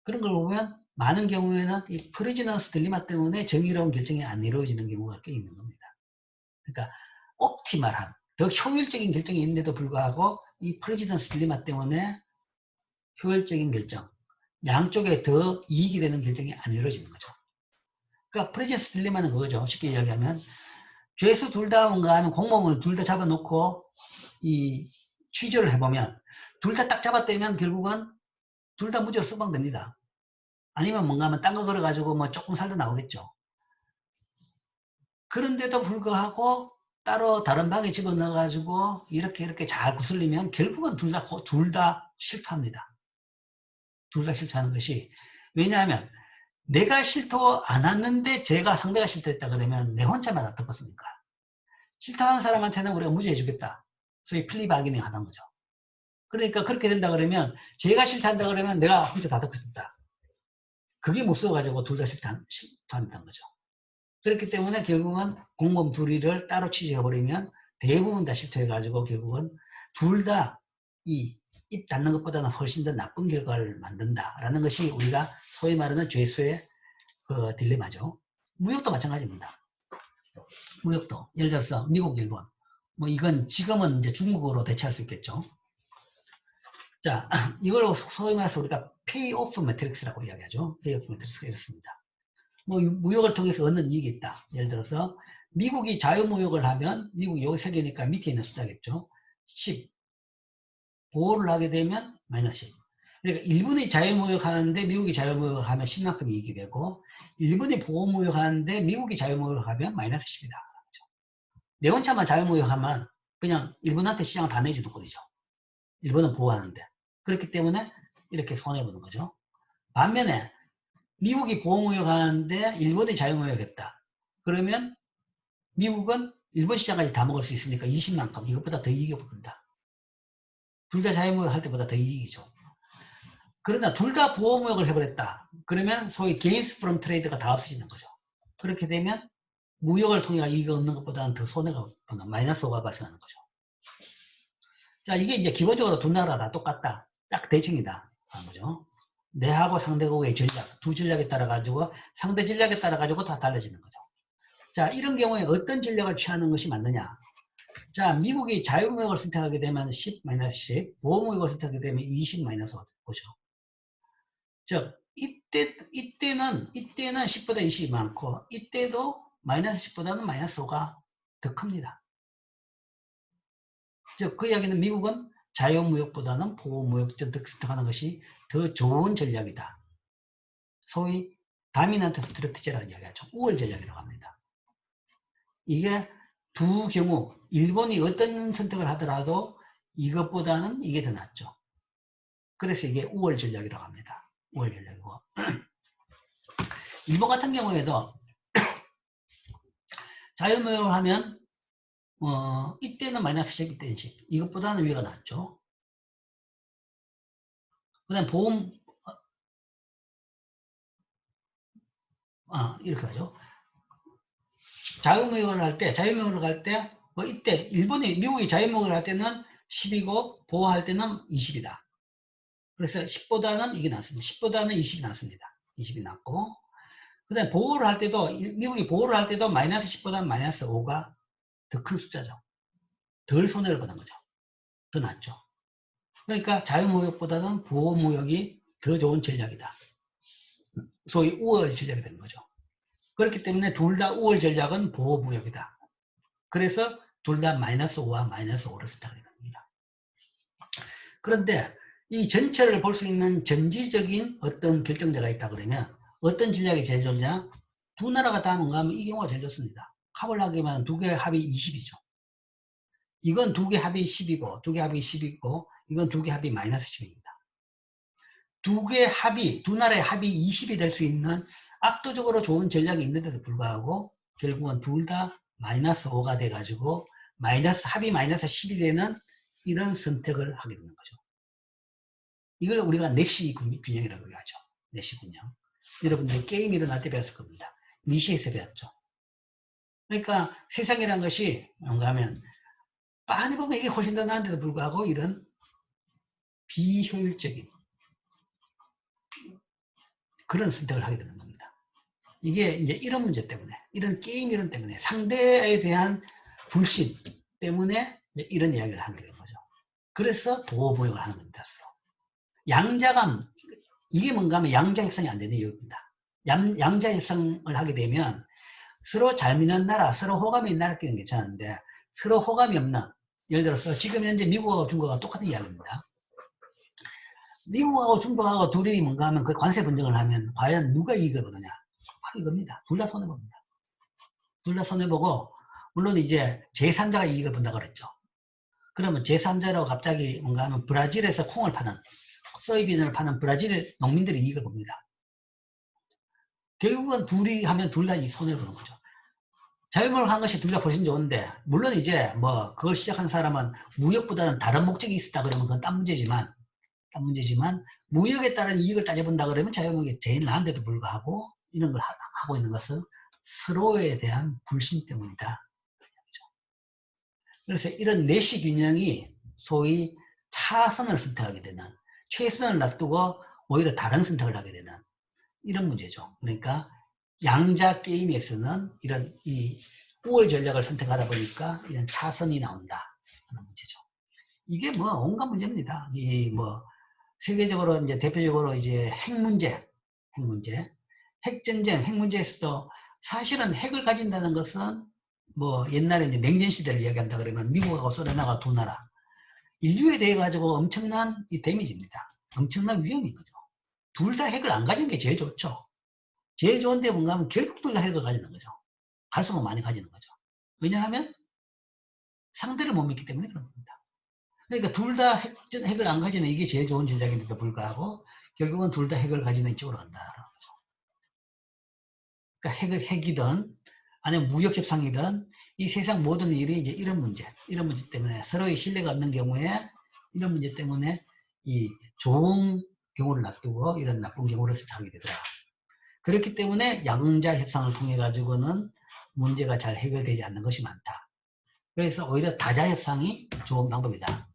그런 걸 보면 많은 경우에는 이 프리지너스 딜레마 때문에 정의로운 결정이 안 이루어지는 경우가 꽤 있는 겁니다. 그러니까 옵티멀한, 더 효율적인 결정이 있는데도 불구하고 이 프리지너스 딜레마 때문에 효율적인 결정, 양쪽에 더 이익이 되는 결정이 안 이루어지는 거죠. 그러니까 프리지너스 딜레마는 그거죠. 쉽게 이야기하면 죄수 둘 다 뭔가 하면 공범을 둘 다 잡아놓고 이 취조를 해보면 둘 다 딱 잡아떼면 결국은 둘 다 무죄로 석방됩니다. 아니면 뭔가 하면 딴 거 걸어가지고 뭐 조금 살도 나오겠죠. 그런데도 불구하고 따로 다른 방에 집어넣어가지고 이렇게 잘 구슬리면 결국은 둘 다 실토합니다. 둘 다 실토하는 것이, 왜냐하면 내가 실토 안 했는데 상대가 실토했다 그러면 내 혼자만 다 덮었으니까. 실토하는 사람한테는 우리가 무죄해 주겠다. 소위 플리바기닝 하는 거죠. 그러니까 그렇게 된다 그러면 제가 실토한다 그러면 내가 혼자 다 덮었습니다. 그게 무서워가지고 둘 다 실토한다는 거죠. 그렇기 때문에 결국은 공범 둘이를 따로 취재해버리면 대부분 다 실토해가지고 결국은 둘 다 입 닫는 것보다는 훨씬 더 나쁜 결과를 만든다라는 것이 우리가 소위 말하는 죄수의 그 딜레마죠. 무역도 마찬가지입니다. 무역도 예를 들어서 미국, 일본. 뭐 이건 지금은 이제 중국어로 대체할 수 있겠죠. 자, 이걸 소위 말해서 우리가 페이오프 매트릭스라고 이야기하죠. 페이오프 매트릭스가 이렇습니다. 뭐 무역을 통해서 얻는 이익이 있다. 예를 들어서 미국이 자유무역을 하면 미국이 여기 세 개니까 밑에 있는 숫자겠죠. 10. 보호를 하게 되면 마이너스 10. 그러니까 일본이 자유무역하는데 미국이 자유무역을 하면 10만큼 이익이 되고 일본이 보호무역하는데 미국이 자유무역을 하면 마이너스 10이다. 내 혼자만 자유무역하면 그냥 일본한테 시장을 다 내주는 꼴이죠. 일본은 보호하는데. 그렇기 때문에 이렇게 손해보는 거죠. 반면에 미국이 보호무역하는데 일본이 자유무역했다. 그러면 미국은 일본 시장까지 다 먹을 수 있으니까 20만큼 이것보다 더 이익이 봅니다. 둘 다 자유무역할 때보다 더 이익이죠. 그러나 둘 다 보호무역을 해버렸다. 그러면 소위 gains from trade가 다 없어지는 거죠. 그렇게 되면 무역을 통해 이익을 얻는 것보다는 더 손해가 보는 마이너스 5가 발생하는 거죠. 자, 이게 이제 기본적으로 두 나라 다 똑같다. 딱 대칭이다. 하는 거죠. 내하고 상대국의 전략, 두 전략에 따라 가지고 상대 전략에 따라 가지고 다 달라지는 거죠. 자, 이런 경우에 어떤 전략을 취하는 것이 맞느냐? 자, 미국이 자유무역을 선택하게 되면 10-10, 보호무역을 선택하게 되면 20-5죠. 즉, 이때는 10보다 20이 많고, 이때도 마이너스 10보다는 마이너스 5가 더 큽니다. 즉, 그 이야기는 미국은 자유무역보다는 보호무역 선택하는 것이 더 좋은 전략이다. 소위 다미넌트 스트래티지라는 이야기하죠. 우월 전략이라고 합니다. 이게 두 경우 일본이 어떤 선택을 하더라도 이것보다는 이게 더 낫죠. 그래서 이게 우월 전략이라고 합니다. 우월 전략이고 일본 같은 경우에도 자유무역을 하면 이때는 마이너스 10, 이때는 10. 이것보다는 위가 낫죠. 그 다음 보험 이렇게 하죠. 자유무역을 할 때 이때 미국이 자유무역을 할 때는 10이고 보호할 때는 20이다. 그래서 10보다는 이게 낫습니다. 10보다는 20이 낫습니다. 20이 낫고 그 다음에 보호를 할 때도 미국이 보호를 할 때도 마이너스 10보다는 마이너스 5가 더 큰 숫자죠. 덜 손해를 보는 거죠. 더 낫죠. 그러니까 자유무역보다는 보호무역이 더 좋은 전략이다. 소위 우월 전략이 되는 거죠. 그렇기 때문에 둘 다 우월 전략은 보호무역이다. 그래서 둘 다 마이너스 5와 마이너스 5를 선택하게 됩니다. 그런데 이 전체를 볼 수 있는 전지적인 어떤 결정자가 있다 그러면 어떤 전략이 제일 좋냐? 두 나라가 다 뭔가 하면 이 경우가 제일 좋습니다. 합을 하게 하면 두 개의 합이 20이죠. 이건 두 개 합이 10이고 두 개 합이 10이고 이건 두 개 합이 마이너스 10입니다. 두 개 합이 두 나라의 합이 20이 될 수 있는 압도적으로 좋은 전략이 있는데도 불구하고 결국은 둘 다 마이너스 5가 돼가지고 합이 마이너스 10이 되는 이런 선택을 하게 되는 거죠. 이걸 우리가 내시 균형이라고 하죠. 내시 균형. 여러분들이 게임 일어날 때 배웠을 겁니다. 미시에서 배웠죠. 그러니까 세상이란 것이 뭔가 하면 빤히 보면 이게 훨씬 더 나은데도 불구하고 이런 비효율적인 그런 선택을 하게 되는 겁니다. 이게 이제 이런 문제 때문에, 이런 게임 이론 때문에, 상대에 대한 불신 때문에 이런 이야기를 하게 되는 거죠. 그래서 보호무역을 하는 겁니다. 서로. 양자감, 이게 뭔가 하면 양자 협상이 안 되는 이유입니다. 양자 협상을 하게 되면 서로 잘 믿는 나라, 서로 호감이 있는 나라끼리는 괜찮은데 서로 호감이 없는, 예를 들어서 지금 현재 미국하고 중국하고 똑같은 이야기입니다. 미국하고 중국하고 둘이 뭔가 하면 그 관세 분쟁을 하면 과연 누가 이익을 보느냐? 바로 이겁니다. 둘 다 손해봅니다. 둘 다 손해보고, 물론 이제 제3자가 이익을 본다고 그랬죠. 그러면 제3자로 갑자기 뭔가 하면 브라질에서 콩을 파는, 소이빈을 파는 브라질 농민들이 이익을 봅니다. 결국은 둘이 하면 둘 다 손해를 보는 거죠. 자유무역을 한 것이 둘 다 훨씬 좋은데, 물론 이제 뭐 그걸 시작한 사람은 무역보다는 다른 목적이 있었다 그러면 그건 딴 문제지만, 무역에 따른 이익을 따져본다 그러면 자유무역이 제일 나은데도 불구하고 이런 걸 하고 있는 것은 서로에 대한 불신 때문이다. 그래서 이런 내시 균형이 소위 차선을 선택하게 되는, 최선을 놔두고 오히려 다른 선택을 하게 되는 이런 문제죠. 그러니까 양자 게임에서는 이런 이 우월 전략을 선택하다 보니까 이런 차선이 나온다 하는 문제죠. 이게 뭐 온갖 문제입니다. 이 뭐 세계적으로 이제 대표적으로 이제 핵 문제, 핵전쟁, 핵 문제에서도 사실은 핵을 가진다는 것은 뭐 옛날에 이제 냉전 시대를 이야기한다 그러면 미국하고 소련하고 두 나라 인류에 대해 가지고 엄청난 이 데미지입니다. 엄청난 위험인 거죠. 둘 다 핵을 안 가진 게 제일 좋죠. 제일 좋은데 뭔가 하면 결국 둘 다 핵을 가지는 거죠. 갈수록 많이 가지는 거죠. 왜냐하면 상대를 못 믿기 때문에 그런 겁니다. 그러니까 둘 다 핵을 안 가지는 이게 제일 좋은 전략인데도 불구하고 결국은 둘 다 핵을 가지는 이쪽으로 간다라는 거죠. 그러니까 핵이든 아니면 무역 협상이든 이 세상 모든 일이 이제 이런 문제 때문에 서로의 신뢰가 없는 경우에 이런 문제 때문에 이 좋은 경우를 놔두고 이런 나쁜 경우를 하게 되더라. 그렇기 때문에 양자 협상을 통해 가지고는 문제가 잘 해결되지 않는 것이 많다. 그래서 오히려 다자 협상이 좋은 방법이다.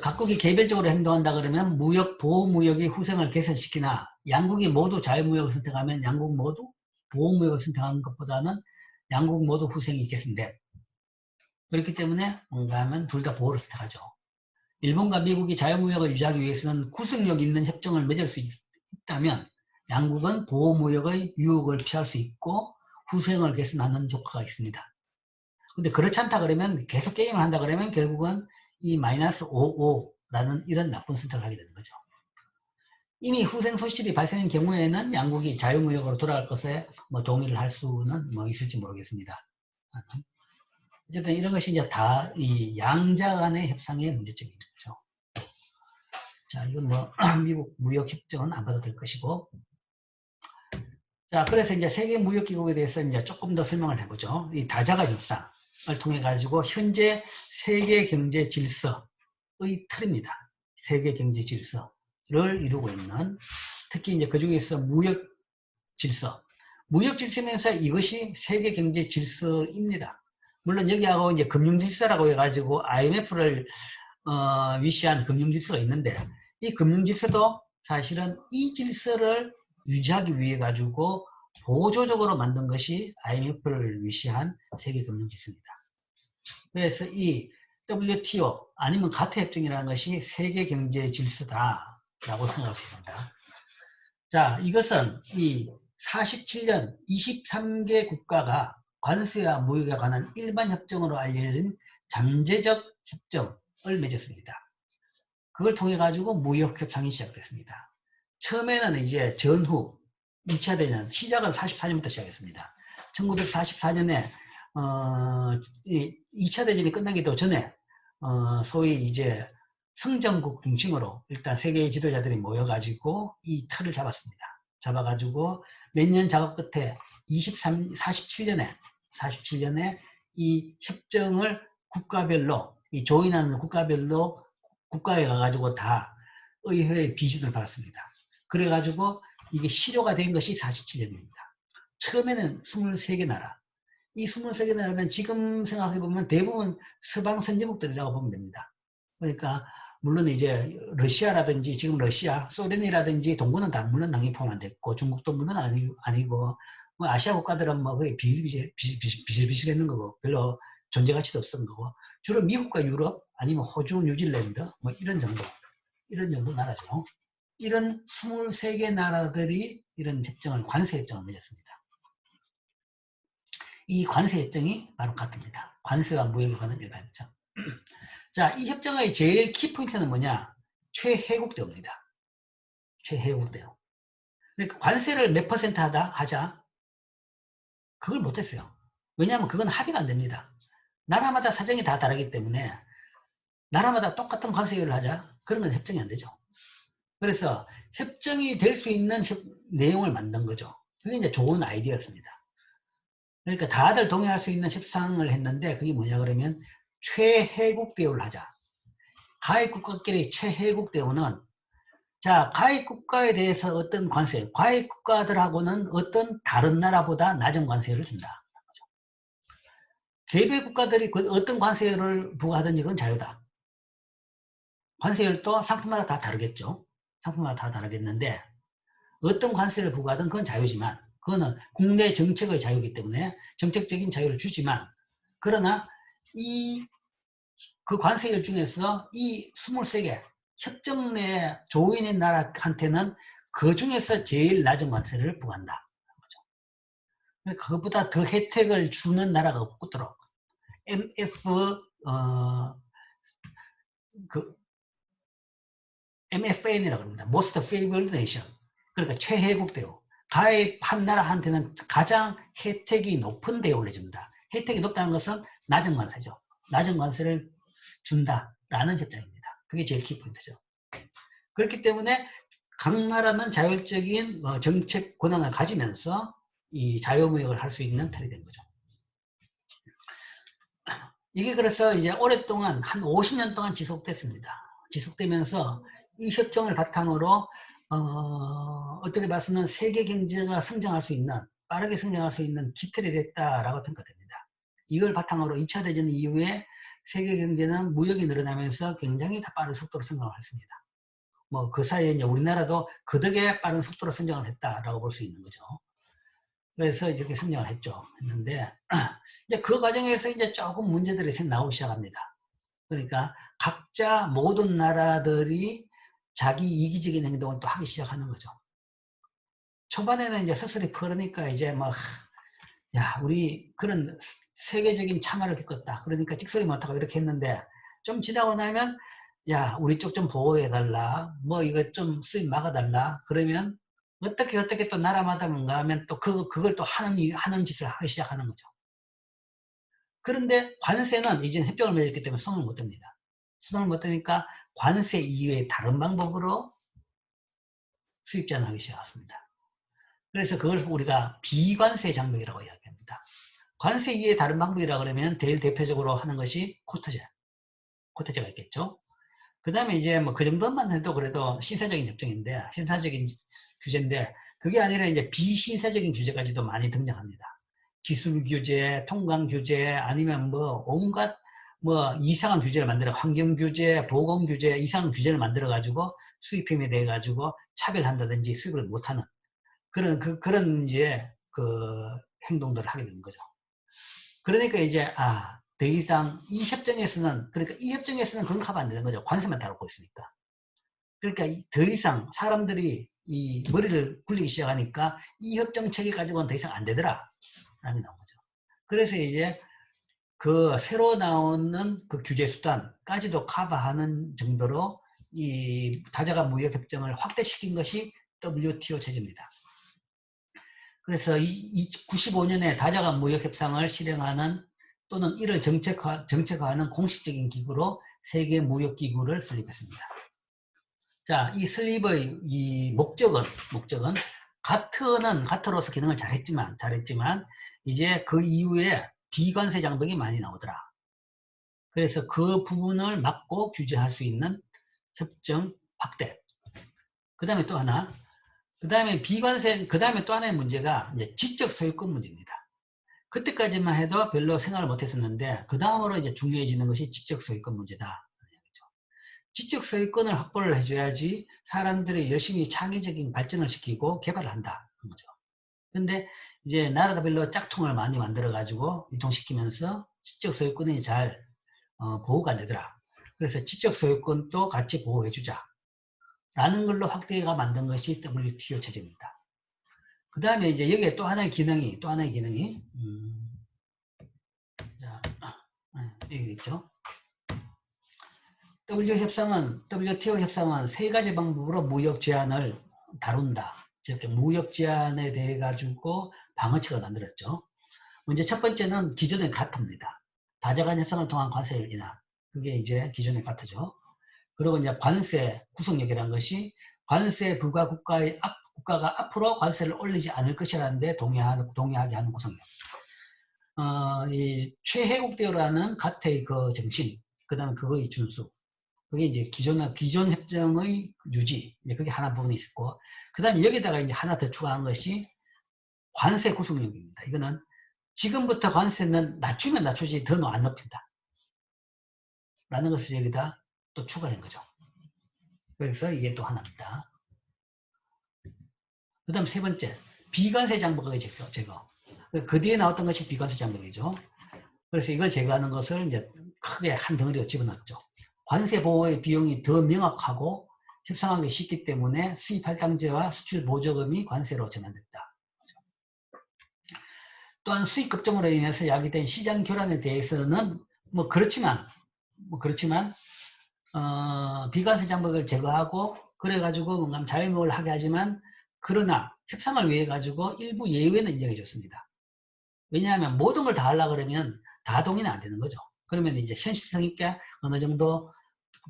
각국이 개별적으로 행동한다 그러면 보호무역이 후생을 개선시키나 양국이 모두 자유무역을 선택하면 양국 모두 보호무역을 선택하는 것보다는 양국 모두 후생이 개선돼. 그렇기 때문에 뭔가 하면 둘 다 보호를 선택하죠. 일본과 미국이 자유무역을 유지하기 위해서는 구속력 있는 협정을 맺을 수 있다면 양국은 보호무역의 유혹을 피할 수 있고 후생을 개선하는 효과가 있습니다. 근데 그렇지 않다 그러면 계속 게임을 한다 그러면 결국은 이 마이너스 55라는 이런 나쁜 선택을 하게 되는 거죠. 이미 후생 소실이 발생한 경우에는 양국이 자유무역으로 돌아갈 것에 뭐 동의를 할 수는 뭐 있을지 모르겠습니다. 어쨌든 이런 것이 이제 다 이 양자 간의 협상의 문제점인 거죠. 자, 이건 뭐 미국 무역협정은 안 봐도 될 것이고. 자, 그래서 이제 세계무역기구에 대해서 이제 조금 더 설명을 해보죠. 이 다자간 협상을 통해 가지고 현재 세계 경제 질서의 틀입니다. 세계 경제 질서를 이루고 있는 특히 이제 그 중에서 무역 질서면서 이것이 세계 경제 질서입니다. 물론 여기하고 이제 금융 질서라고 해가지고 IMF를 위시한 금융 질서가 있는데 이 금융 질서도 사실은 이 질서를 유지하기 위해 가지고 보조적으로 만든 것이 IMF를 위시한 세계 금융 질서입니다. 그래서 이 WTO 아니면 가트 협정이라는 것이 세계 경제 질서다라고 생각할 수 있습니다. 자, 이것은 이 47년 23개 국가가 관세와 무역에 관한 일반 협정으로 알려진 잠재적 협정을 맺었습니다. 그걸 통해 가지고 무역 협상이 시작됐습니다. 처음에는 이제 전후 2차 대전 시작은 44년부터 시작했습니다. 1944년에 2차 대전이 끝나기도 전에 소위 이제 성전국 중심으로 일단 세계의 지도자들이 모여가지고 이 틀을 잡았습니다. 잡아가지고 몇 년 작업 끝에 47년에 이 협정을 국가별로 이 조인하는 국가별로 국가에 가가지고 다 의회의 비준을 받았습니다. 그래가지고 이게 실효가 된 것이 47년입니다. 처음에는 23개 나라. 이 23개 나라는 지금 생각해보면 대부분 서방 선진국들이라고 보면 됩니다. 그러니까 물론 이제 러시아라든지 지금 러시아, 소련이라든지 동구는 다 물론 당연히 포함 안 됐고 중국도 물론 아니고 뭐 아시아 국가들은 뭐 거의 비실비실했는 거고 별로 존재 가치도 없었던 거고 주로 미국과 유럽 아니면 호주, 뉴질랜드 뭐 이런 정도 나라죠. 이런 23개 나라들이 이런 협정을 관세 협정을 맺었습니다. 이 관세 협정이 바로 가트입니다. 관세와 무역에 관한 일반 협정. 자, 이 협정의 제일 키포인트는 뭐냐? 최혜국 대우입니다. 최혜국 대우. 그러니까 관세를 몇 퍼센트 하자? 그걸 못했어요. 왜냐하면 그건 합의가 안 됩니다. 나라마다 사정이 다 다르기 때문에 나라마다 똑같은 관세율을 하자? 그런 건 협정이 안 되죠. 그래서 협정이 될 수 있는 내용을 만든 거죠. 그게 이제 좋은 아이디어였습니다. 그러니까 다들 동의할 수 있는 협상을 했는데 그게 뭐냐 그러면 최혜국 대우를 하자. 가입 국가끼리 최혜국 대우는 자, 가입 국가에 대해서 어떤 관세, 가입 국가들하고는 어떤 다른 나라보다 낮은 관세를 준다. 개별 국가들이 어떤 관세를 부과하든지 그건 자유다. 관세율도 상품마다 다 다르겠죠. 상품마다 다 다르겠는데 어떤 관세를 부과하든 그건 자유지만 그거는 국내 정책의 자유이기 때문에 정책적인 자유를 주지만, 그러나 그 관세율 중에서 이 23개 협정 내 조인인 나라한테는 그 중에서 제일 낮은 관세를 부과한다. 그러니까 그것보다 더 혜택을 주는 나라가 없도록 MFN이라고 합니다. Most Favored Nation. 그러니까 최혜국 대우. 가입한 나라한테는 가장 혜택이 높은 대우를 해줍니다. 혜택이 높다는 것은 낮은 관세죠. 낮은 관세를 준다라는 협정입니다. 그게 제일 키포인트죠. 그렇기 때문에 각 나라는 자율적인 정책 권한을 가지면서 이 자유무역을 할 수 있는 틀이 된 거죠. 이게 그래서 이제 오랫동안 한 50년 동안 지속됐습니다. 지속되면서 이 협정을 바탕으로 어떻게 봐서는 세계 경제가 성장할 수 있는, 빠르게 성장할 수 있는 기틀이 됐다라고 평가됩니다. 이걸 바탕으로 2차 대전 이후에 세계 경제는 무역이 늘어나면서 굉장히 다 빠른 속도로 성장을 했습니다. 뭐 그 사이에 이제 우리나라도 그 덕에 빠른 속도로 성장을 했다라고 볼 수 있는 거죠. 그래서 이렇게 성장을 했는데 이제 그 과정에서 이제 조금 문제들이 나오기 시작합니다. 그러니까 각자 모든 나라들이 자기 이기적인 행동을 또 하기 시작하는 거죠. 초반에는 이제 서슬이 풀으니까 이제 뭐, 야, 우리 그런 세계적인 참화를 겪었다. 그러니까 찍소리 못하고 이렇게 했는데 좀 지나고 나면, 야, 우리 쪽 좀 보호해달라. 뭐 이거 좀 수입 막아달라. 그러면 어떻게 또 나라마다 뭔가 하면 또 그걸 또 하는 짓을 하기 시작하는 거죠. 그런데 관세는 이제 협정을 맺었기 때문에 손을 못 댑니다. 손을 못 대니까 관세 이외의 다른 방법으로 수입 제한을 하기 시작했습니다. 그래서 그걸 우리가 비관세 장벽이라고 이야기합니다. 관세 이외의 다른 방법이라 그러면 제일 대표적으로 하는 것이 코타제가 있겠죠. 그 다음에 이제 뭐 그 정도만 해도 그래도 신사적인 협정인데, 신사적인 규제인데, 그게 아니라 이제 비신사적인 규제까지도 많이 등장합니다. 기술 규제, 통관 규제, 아니면 뭐 온갖 뭐 이상한 규제를 만들어, 환경 규제, 보건 규제, 이상한 규제를 만들어 가지고 수입품에 대해 가지고 차별한다든지 수입을 못하는 그런 이제 행동들을 하게 되는 거죠. 그러니까 이제 더 이상 이 협정에서는, 그러니까 이 협정에서는 그런 거 하면 안 되는 거죠. 관세만 다루고 있으니까. 그러니까 더 이상 사람들이 이 머리를 굴리기 시작하니까 이 협정 체계 가지고는 더 이상 안 되더라 라는 나온 거죠. 그래서 이제 그 새로 나오는 그 규제 수단까지도 커버하는 정도로 이 다자간 무역 협정을 확대시킨 것이 WTO 체제입니다. 그래서 95년에 다자간 무역 협상을 실행하는 또는 이를 정책화하는 공식적인 기구로 세계 무역 기구를 설립했습니다. 자, 이 설립의 이 목적은 가트로서 기능을 잘했지만 이제 그 이후에 비관세 장벽이 많이 나오더라. 그래서 그 부분을 막고 규제할 수 있는 협정 확대. 그 다음에 또 하나, 그 다음에 또 하나의 문제가 이제 지적 소유권 문제입니다. 그때까지만 해도 별로 생각을 못 했었는데, 그 다음으로 이제 중요해지는 것이 지적 소유권 문제다. 지적 소유권을 확보를 해줘야지 사람들이 열심히 창의적인 발전을 시키고 개발을 한다. 거죠. 근데 이제 나라별로 짝퉁을 많이 만들어가지고 유통시키면서 지적 소유권이 잘 보호가 되더라. 그래서 지적 소유권도 같이 보호해주자. 라는 걸로 확대가 만든 것이 WTO 체제입니다. 그 다음에 이제 여기에 또 하나의 기능이, 여기 있죠. WTO 협상은 세 가지 방법으로 무역 제한을 다룬다. 즉, 무역 제한에 대해 가지고 방어책을 만들었죠. 먼저 첫 번째는 기존의 가트입니다. 다자간 협상을 통한 관세율 인하. 그게 이제 기존의 가트죠. 그리고 이제 관세 구속력이라는 것이 관세 불가 국가가 앞으로 관세를 올리지 않을 것이라는데 동의하게 하는 구속력. 이 최혜국 대우라는 가트의 그 정신, 그 다음에 그거의 준수. 그게 이제 기존 협정의 유지, 이제 그게 하나 부분이 있고, 그 다음에 여기다가 이제 하나 더 추가한 것이 관세 구속력입니다. 이거는 지금부터 관세는 낮추면 낮추지 더 안 높인다. 라는 것을 여기다 또 추가한 거죠. 그래서 이게 또 하나입니다. 그 다음 세 번째, 비관세 장벽의 제거. 그 뒤에 나왔던 것이 비관세 장벽이죠. 그래서 이걸 제거하는 것을 이제 크게 한 덩어리로 집어넣었죠. 관세 보호의 비용이 더 명확하고 협상하기 쉽기 때문에 수입 할당제와 수출 보조금이 관세로 전환됐다. 또한 수익 급증으로 인해서 야기된 시장 교란에 대해서는 그렇지만 비관세 장벽을 제거하고 그래가지고 뭔가 자유무역을 하게 하지만 그러나 협상을 위해 가지고 일부 예외는 인정해 줬습니다. 왜냐하면 모든 걸 다 하려고 그러면 다 동의는 안 되는 거죠. 그러면 이제 현실성 있게 어느 정도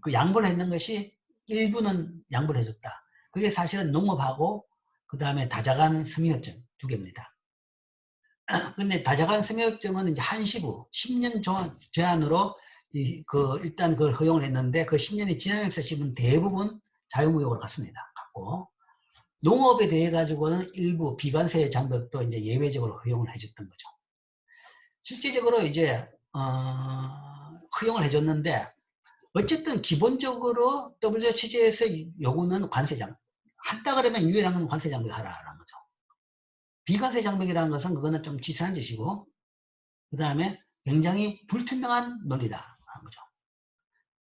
그 양보를 했는 것이 일부는 양보를 해줬다. 그게 사실은 농업하고 그 다음에 다자간 섬유협정 두 개입니다. 근데 다자간 섬유협정은 이제 한시부 10년 제한으로 일단 그걸 허용을 했는데 그 10년이 지나면서 지금 대부분 자유무역으로 갔습니다. 갔고 농업에 대해 가지고는 일부 비관세 장벽도 이제 예외적으로 허용을 해줬던 거죠. 실질적으로 이제 허용을 해줬는데 어쨌든 기본적으로 WTO 체제에서 요구는 관세 장벽. 한다 그러면 유일한 건 관세 장벽 하라라는 거죠. 비관세 장벽이라는 것은 그거는 좀 치사한 짓이고 그 다음에 굉장히 불투명한 논리다 하는 거죠.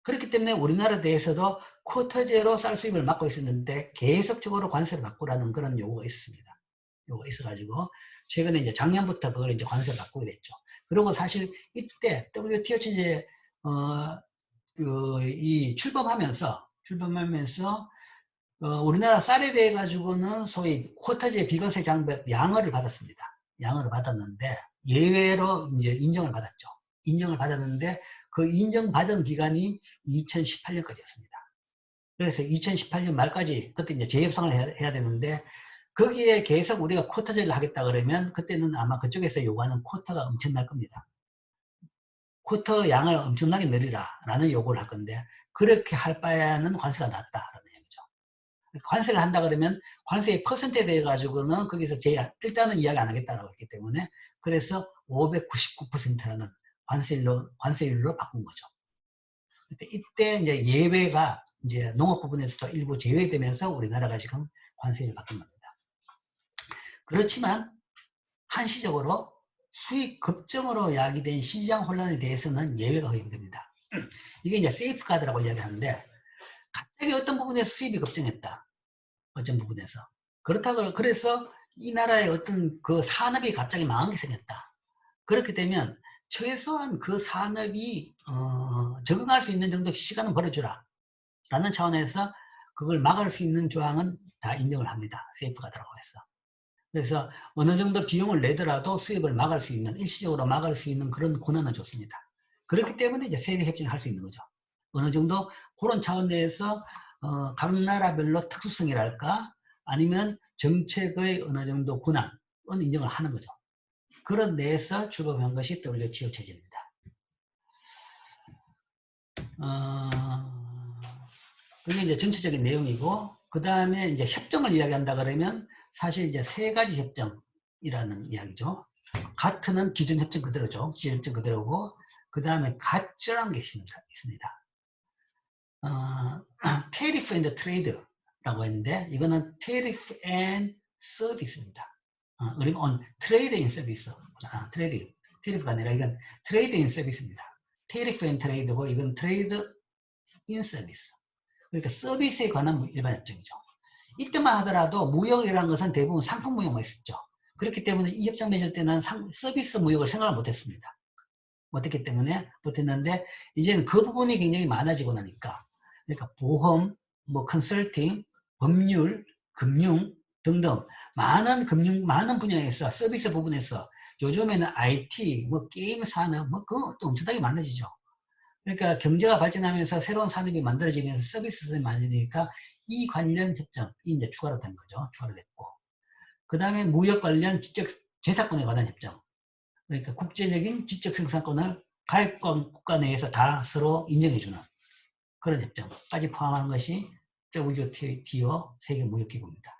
그렇기 때문에 우리나라에 대해서도 쿼터제로 쌀 수입을 막고 있었는데 계속적으로 관세를 바꾸라는 그런 요구가 있습니다. 요구가 있어가지고 최근에 이제 작년부터 그걸 이제 관세를 바꾸게 됐죠. 그리고 사실 이때 WTO 체제 이 출범하면서 우리나라 쌀에 대해 가지고는 소위 쿼터제 비관세 장벽 양어를 받았습니다. 양어를 받았는데 예외로 이제 인정을 받았죠. 인정을 받았는데 그 인정받은 기간이 2018년까지였습니다. 그래서 2018년 말까지 그때 이제 재협상을 해야 되는데 거기에 계속 우리가 쿼터제를 하겠다 그러면 그때는 아마 그쪽에서 요구하는 쿼터가 엄청날 겁니다. 쿼터 양을 엄청나게 늘리라 라는 요구를 할 건데 그렇게 할 바에는 관세가 낮다라는 얘기죠. 관세를 한다 그러면 관세의 퍼센트에 대해 가지고는 거기서 일단은 이야기 안 하겠다라고 했기 때문에 그래서 599%라는 관세율로 바꾼 거죠. 이때 이제 예외가 이제 농업 부분에서도 일부 제외되면서 우리나라가 지금 관세율을 바꾼 겁니다. 그렇지만 한시적으로 수익 급증으로 야기된 시장 혼란에 대해서는 예외가 허용됩니다. 이게 이제 세이프 가드라고 이야기하는데 갑자기 어떤 부분에서 수입이 급증했다. 어떤 부분에서. 그렇다고 그래서 이 나라의 어떤 그 산업이 갑자기 망한 게 생겼다. 그렇게 되면 최소한 그 산업이 적응할 수 있는 정도 시간은 벌어주라 라는 차원에서 그걸 막을 수 있는 조항은 다 인정을 합니다. 세이프 가드라고 해서. 그래서 어느 정도 비용을 내더라도 수입을 막을 수 있는, 일시적으로 막을 수 있는 그런 권한을 줬습니다. 그렇기 때문에 이제 세계 협정을 할 수 있는 거죠. 어느 정도 그런 차원 내에서 각 나라별로 특수성이랄까 아니면 정책의 어느 정도 권한은 인정을 하는 거죠. 그런 내에서 출범한 것이 WTO 체제입니다. 그게 이제 전체적인 내용이고 그 다음에 이제 협정을 이야기한다 그러면 사실 이제 세 가지 협정이라는 이야기죠. 가트는 기존 협정 그대로죠. 기존 협정 그대로고 그 다음에 가츠라는 게 있습니다. Tariff and Trade라고 했는데 이거는 Tariff and Service입니다. 그리고 on Trade and Service. Tariff가 아니라 이건 Trade and Service입니다. Tariff and Trade고 이건 Trade in Service. 그러니까 서비스에 관한 일반 협정이죠. 이때만 하더라도 무역이라는 것은 대부분 상품 무역만 있었죠. 그렇기 때문에 이 협정 맺을 때는 서비스 무역을 생각을 못했습니다. 못했기 때문에 못했는데 이제는 그 부분이 굉장히 많아지고 나니까 그러니까 보험, 컨설팅, 법률, 금융 등등 많은 분야에서 서비스 부분에서 요즘에는 IT, 게임 산업, 그것도 엄청나게 많아지죠. 그러니까 경제가 발전하면서 새로운 산업이 만들어지면서 서비스가 많아지니까 이 관련 협정이 이제 추가로 된 거죠. 추가로 됐고. 그 다음에 무역 관련 지적 재산권에 관한 협정. 그러니까 국제적인 지적 생산권을 가입권 국가 내에서 다 서로 인정해주는 그런 협정까지 포함하는 것이 WTO 세계무역기구입니다.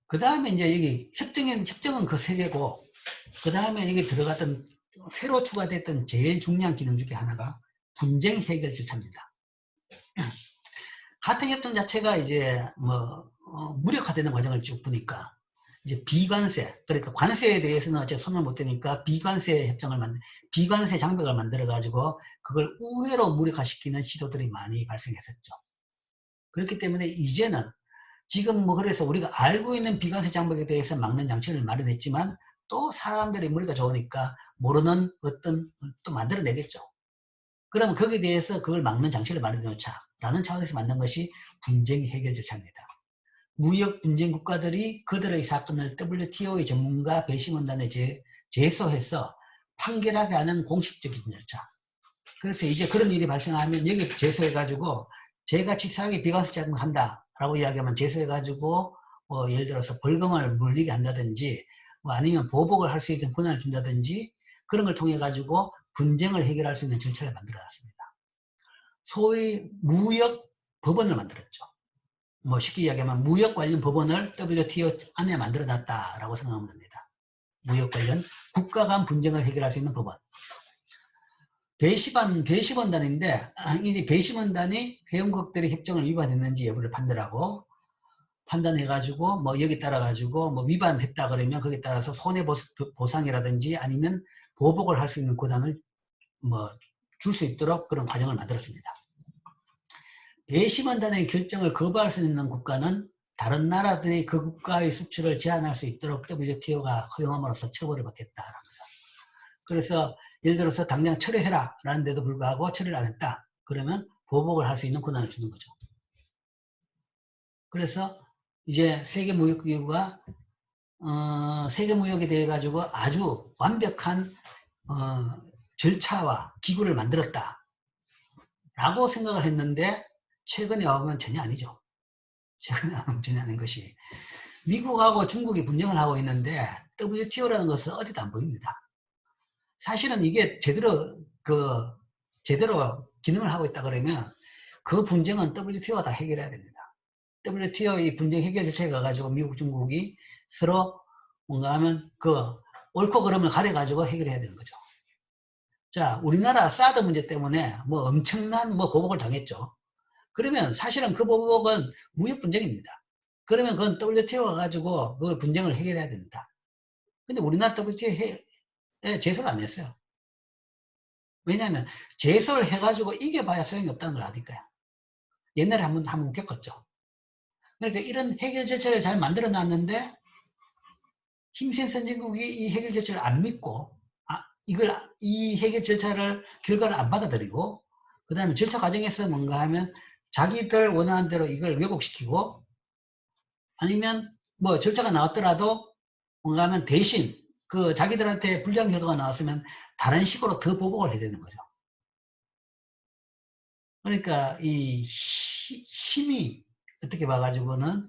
그 다음에 이제 여기 협정은 그 세 개고, 그 다음에 여기 들어갔던 새로 추가됐던 제일 중요한 기능 중에 하나가 분쟁 해결 절차입니다. 같은 협정 자체가 이제 무력화되는 과정을 쭉 보니까 이제 비관세, 그러니까 관세에 대해서는 어째 손을 못 대니까 비관세 장벽을 만들어 가지고 그걸 우회로 무력화시키는 시도들이 많이 발생했었죠. 그렇기 때문에 이제는 지금 뭐 그래서 우리가 알고 있는 비관세 장벽에 대해서 막는 장치를 마련했지만 또 사람들이 머리가 좋으니까 모르는 어떤 또 만들어내겠죠. 그러면 거기에 대해서 그걸 막는 장치를 마련해 놓자라는 차원에서 만든 것이 분쟁 해결 절차입니다. 무역 분쟁 국가들이 그들의 사건을 WTO의 전문가 배심원단에 제소해서 판결하게 하는 공식적인 절차. 그래서 이제 그런 일이 발생하면 여기 제소해가지고 제가 치사하게 비관세 장벽한다라고 이야기하면 제소해가지고 예를 들어서 벌금을 물리게 한다든지 뭐 아니면 보복을 할 수 있는 권한을 준다든지 그런 걸 통해 가지고 분쟁을 해결할 수 있는 절차를 만들어놨습니다. 소위 무역 법원을 만들었죠. 뭐 쉽게 이야기하면 무역 관련 법원을 WTO 안에 만들어놨다라고 생각하면 됩니다. 무역 관련 국가 간 분쟁을 해결할 수 있는 법원. 배심원단인데 이 배심원단이 회원국들의 협정을 위반했는지 여부를 판단하고 판단해가지고 뭐 여기 따라가지고 뭐 위반했다 그러면 거기에 따라서 손해보상이라든지 아니면 보복을 할 수 있는 권한을 뭐 줄 수 있도록 그런 과정을 만들었습니다. 배심원단의 결정을 거부할 수 있는 국가는 다른 나라들이 그 국가의 수출을 제한할 수 있도록 WTO가 허용함으로써 처벌을 받겠다라는 거죠. 그래서 예를 들어서 당장 철회해라 라는 데도 불구하고 철회를 안 했다. 그러면 보복을 할 수 있는 권한을 주는 거죠. 그래서 이제 세계무역기구가 세계무역에 대해 가지고 아주 완벽한 절차와 기구를 만들었다 라고 생각을 했는데 최근에 와보면 전혀 아니죠. 최근에 와보면 전혀 아닌 것이 미국하고 중국이 분쟁을 하고 있는데 WTO라는 것은 어디도 안 보입니다. 사실은 이게 제대로 기능을 하고 있다 그러면 그 분쟁은 WTO가 다 해결해야 됩니다. WTO의 분쟁 해결 절차에 가가지고 미국, 중국이 서로 뭔가 하면 옳고 그름을 가려가지고 해결해야 되는 거죠. 자, 우리나라 사드 문제 때문에 뭐 엄청난 보복을 당했죠. 그러면 사실은 그 보복은 무역 분쟁입니다. 그러면 그건 WTO가 가지고 그걸 분쟁을 해결해야 됩니다. 근데 우리나라 WTO에 제소를 안 했어요. 왜냐하면 제소를 해가지고 이겨봐야 소용이 없다는 걸 아니까요. 옛날에 한번 겪었죠. 그러니까 이런 해결 절차를 잘 만들어 놨는데 힘센 선진국이 이 해결 절차를 안 믿고 이 해결 절차를 결과를 안 받아들이고 그 다음에 절차 과정에서 뭔가 하면 자기들 원하는 대로 이걸 왜곡시키고 아니면 뭐 절차가 나왔더라도 뭔가 하면 대신 자기들한테 불리한 결과가 나왔으면 다른 식으로 더 보복을 해야 되는 거죠. 그러니까 이 힘이 어떻게 봐가지고는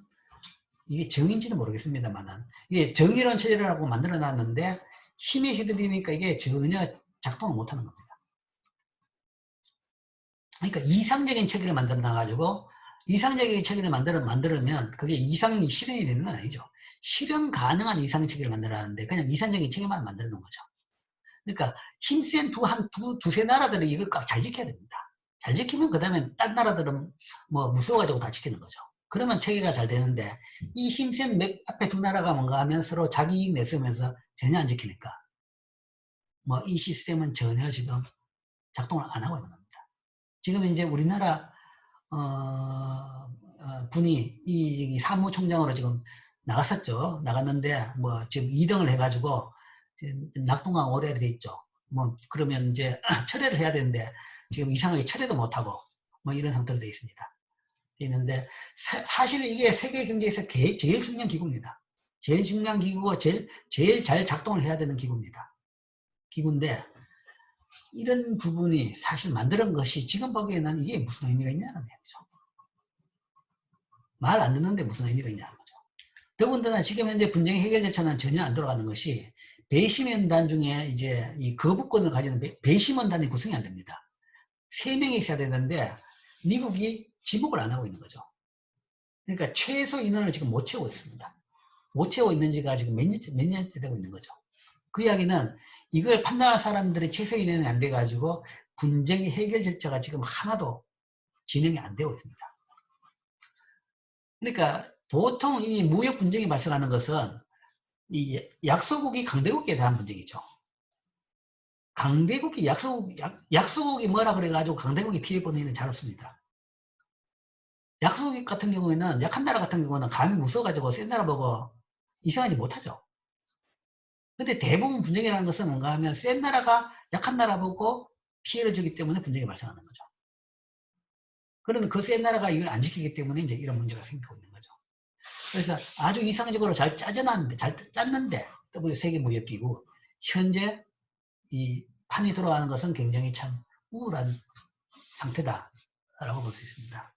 이게 정의인지는 모르겠습니다만은 이게 정의로운 체제라고 만들어 놨는데 힘에 휘둘리니까 이게 전혀 작동을 못하는 겁니다. 그러니까 이상적인 체계를 만들어 놔가지고 이상적인 체계를 만들면 그게 이상이 실현이 되는 건 아니죠. 실현 가능한 이상 체계를 만들어 놨는데 그냥 이상적인 체계만 만들어 놓은 거죠. 그러니까 힘센 두세 나라들이 이걸 잘 지켜야 됩니다. 잘 지키면 그 다음에 딴 나라들은 뭐 무서워가지고 다 지키는 거죠. 그러면 체계가 잘 되는데 이 힘센 앞에 두 나라가 뭔가 하면 서로 자기 이익 내세우면서 전혀 안 지키니까 뭐 이 시스템은 전혀 지금 작동을 안 하고 있는 겁니다. 지금 이제 우리나라 분이 이 사무총장으로 지금 나갔었죠. 나갔는데 뭐 지금 2등을 해가지고 낙동강 오래돼 있죠. 뭐 그러면 이제 철회를 해야 되는데 지금 이상하게 철회도 못하고 뭐 이런 상태로 되어 있습니다. 있는데 사실 이게 세계 경제에서 제일 중요한 기구입니다. 제일 중요한 기구고 제일 잘 작동을 해야 되는 기구인데 이런 부분이 사실 만드는 것이 지금 보기에는 이게 무슨 의미가 있냐는 얘기죠. 말 안 듣는데 무슨 의미가 있냐는 거죠. 더군다나 지금 현재 분쟁 해결 절차는 전혀 안 돌아가는 것이 배심원단 중에 이제 이 거부권을 가지는 배심원단이 구성이 안 됩니다. 3명이 있어야 되는데 미국이 지목을 안 하고 있는 거죠. 그러니까 최소 인원을 지금 못 채우고 있습니다. 못 채우고 있는 지가 지금 몇 년째 되고 있는 거죠. 그 이야기는 이걸 판단할 사람들이 최소 인원이 안 돼가지고 분쟁 해결 절차가 지금 하나도 진행이 안 되고 있습니다. 그러니까 보통 이 무역 분쟁이 발생하는 것은 이 약소국이 강대국에 대한 분쟁이죠. 강대국이 약소국이 뭐라 그래가지고 강대국이 피해보는 일은 잘 없습니다. 약소국 같은 경우에는, 약한 나라 같은 경우는 감이 무서워가지고 센 나라 보고 이상하지 못하죠. 근데 대부분 분쟁이라는 것은 뭔가 하면 센 나라가 약한 나라 보고 피해를 주기 때문에 분쟁이 발생하는 거죠. 그러면 그 센 나라가 이걸 안 지키기 때문에 이제 이런 문제가 생기고 있는 거죠. 그래서 아주 이상적으로 잘 짜져놨는데, 잘 짰는데, 세계무역기구, 현재 이 판이 돌아가는 것은 굉장히 참 우울한 상태다라고 볼 수 있습니다.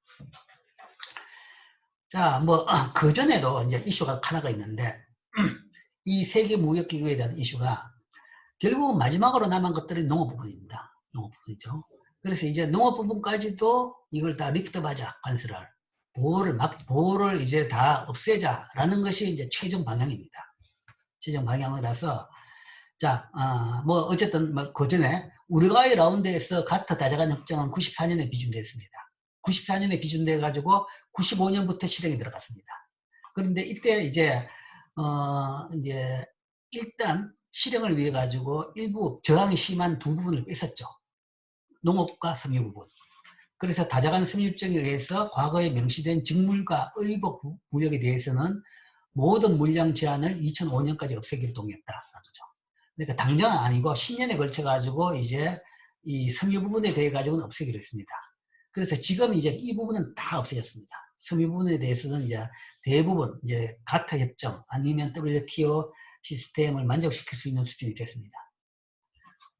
자, 뭐, 그전에도 이제 이슈가 하나가 있는데, 이 세계무역기구에 대한 이슈가 결국은 마지막으로 남은 것들이 농업 부분입니다. 농업 부분이죠. 그래서 이제 농업 부분까지도 이걸 다 리프트하자, 관세를. 보호를 이제 다 없애자라는 것이 이제 최종 방향입니다. 최종 방향이라서, 자, 뭐, 어쨌든, 뭐, 그 전에, 우루과이 라운드에서 가트 다자간 협정은 94년에 비준됐습니다. 94년에 비준돼가지고 95년부터 실행이 들어갔습니다. 그런데 이때 이제, 이제, 일단 실행을 위해 가지고 일부 저항이 심한 두 부분을 뺐었죠. 농업과 섬유 부분. 그래서 다자간 섬유협정에 의해서 과거에 명시된 직물과 의복 무역에 대해서는 모든 물량 제한을 2005년까지 없애기로 동의했다라는 거죠. 그러니까 당장은 아니고 10년에 걸쳐 가지고 이제 이 섬유 부분에 대해 가지고는 없애기로 했습니다. 그래서 지금 이제 이 부분은 다 없어졌습니다. 섬유 부분에 대해서는 이제 대부분 이제 가타 협정 아니면 WTO 시스템을 만족시킬 수 있는 수준이 됐습니다.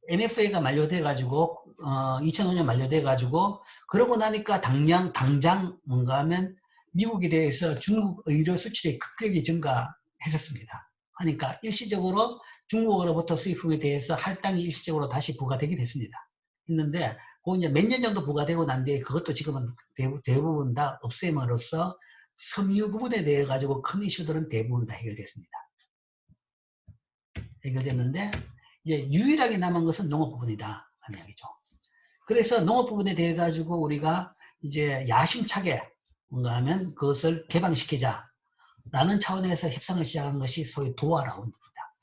MFA가 만료돼 가지고 2005년 만료돼 가지고 그러고 나니까 당장 뭔가 하면 미국에 대해서 중국 의료 수출이 급격히 증가했었습니다. 하니까 일시적으로 중국으로부터 수입품에 대해서 할당이 일시적으로 다시 부과되게 됐습니다. 했는데 그 이제 몇 년 정도 부과되고 난 뒤에 그것도 지금은 대부분 다 없앰으로써 섬유 부분에 대해 가지고 큰 이슈들은 대부분 다 해결됐습니다. 해결됐는데 이제 유일하게 남은 것은 농업 부분이다 하는 이야기죠. 그래서 농업 부분에 대해 가지고 우리가 이제 야심차게 뭔가 하면 그것을 개방시키자 라는 차원에서 협상을 시작한 것이 소위 도하 라운드입니다.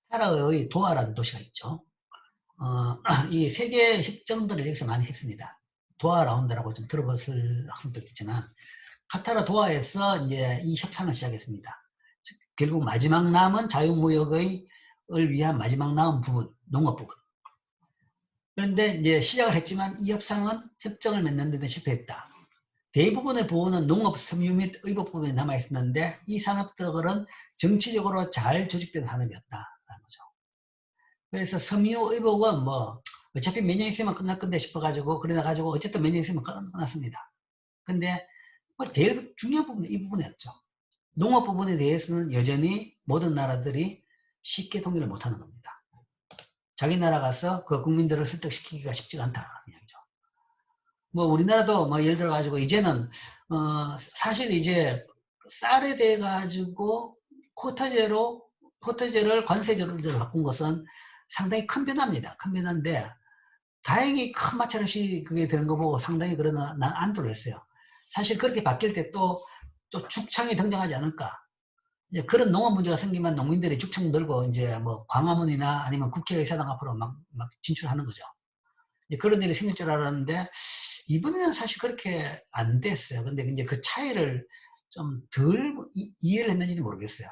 카타르의 도하라는 도시가 있죠. 이 세계 협정들을 여기서 많이 했습니다. 도하 라운드라고 좀 들어봤을 학생도 있지만 카타르 도하에서 이제 이 협상을 시작했습니다. 결국 마지막 남은 자유무역을 위한 마지막 남은 부분, 농업 부분. 그런데 이제 시작을 했지만 이 협정을 맺는 데는 실패했다. 대부분의 보호는 농업, 섬유 및 의복 부분에 남아있었는데 이 산업들은 정치적으로 잘 조직된 산업이었다라는 거죠. 그래서 섬유, 의복은 뭐 어차피 몇 년 있으면 끝날 건데 싶어가지고 그래가지고 어쨌든 몇 년 있으면 끝났습니다. 근데 뭐 제일 중요한 부분은 이 부분이었죠. 농업 부분에 대해서는 여전히 모든 나라들이 쉽게 동의를 못하는 겁니다. 자기 나라 가서 그 국민들을 설득시키기가 쉽지가 않다는 이야기죠. 뭐 우리나라도 뭐 예를 들어 가지고 이제는 사실 이제 쌀에 대해 가지고 쿼터제를 관세제로 바꾼 것은 상당히 큰 변화입니다. 큰 변화인데 다행히 큰 마찰 없이 그게 되는 거 보고 상당히 그러나 난 안도를 했어요. 사실 그렇게 바뀔 때 또 죽창이 등장하지 않을까. 이제 그런 농업 문제가 생기면 농민들이 죽창 들고 이제 뭐 광화문이나 아니면 국회의사당 앞으로 막 진출하는 거죠. 이제 그런 일이 생길 줄 알았는데 이번에는 사실 그렇게 안 됐어요. 근데 이제 그 차이를 좀 덜 이해를 했는지는 모르겠어요.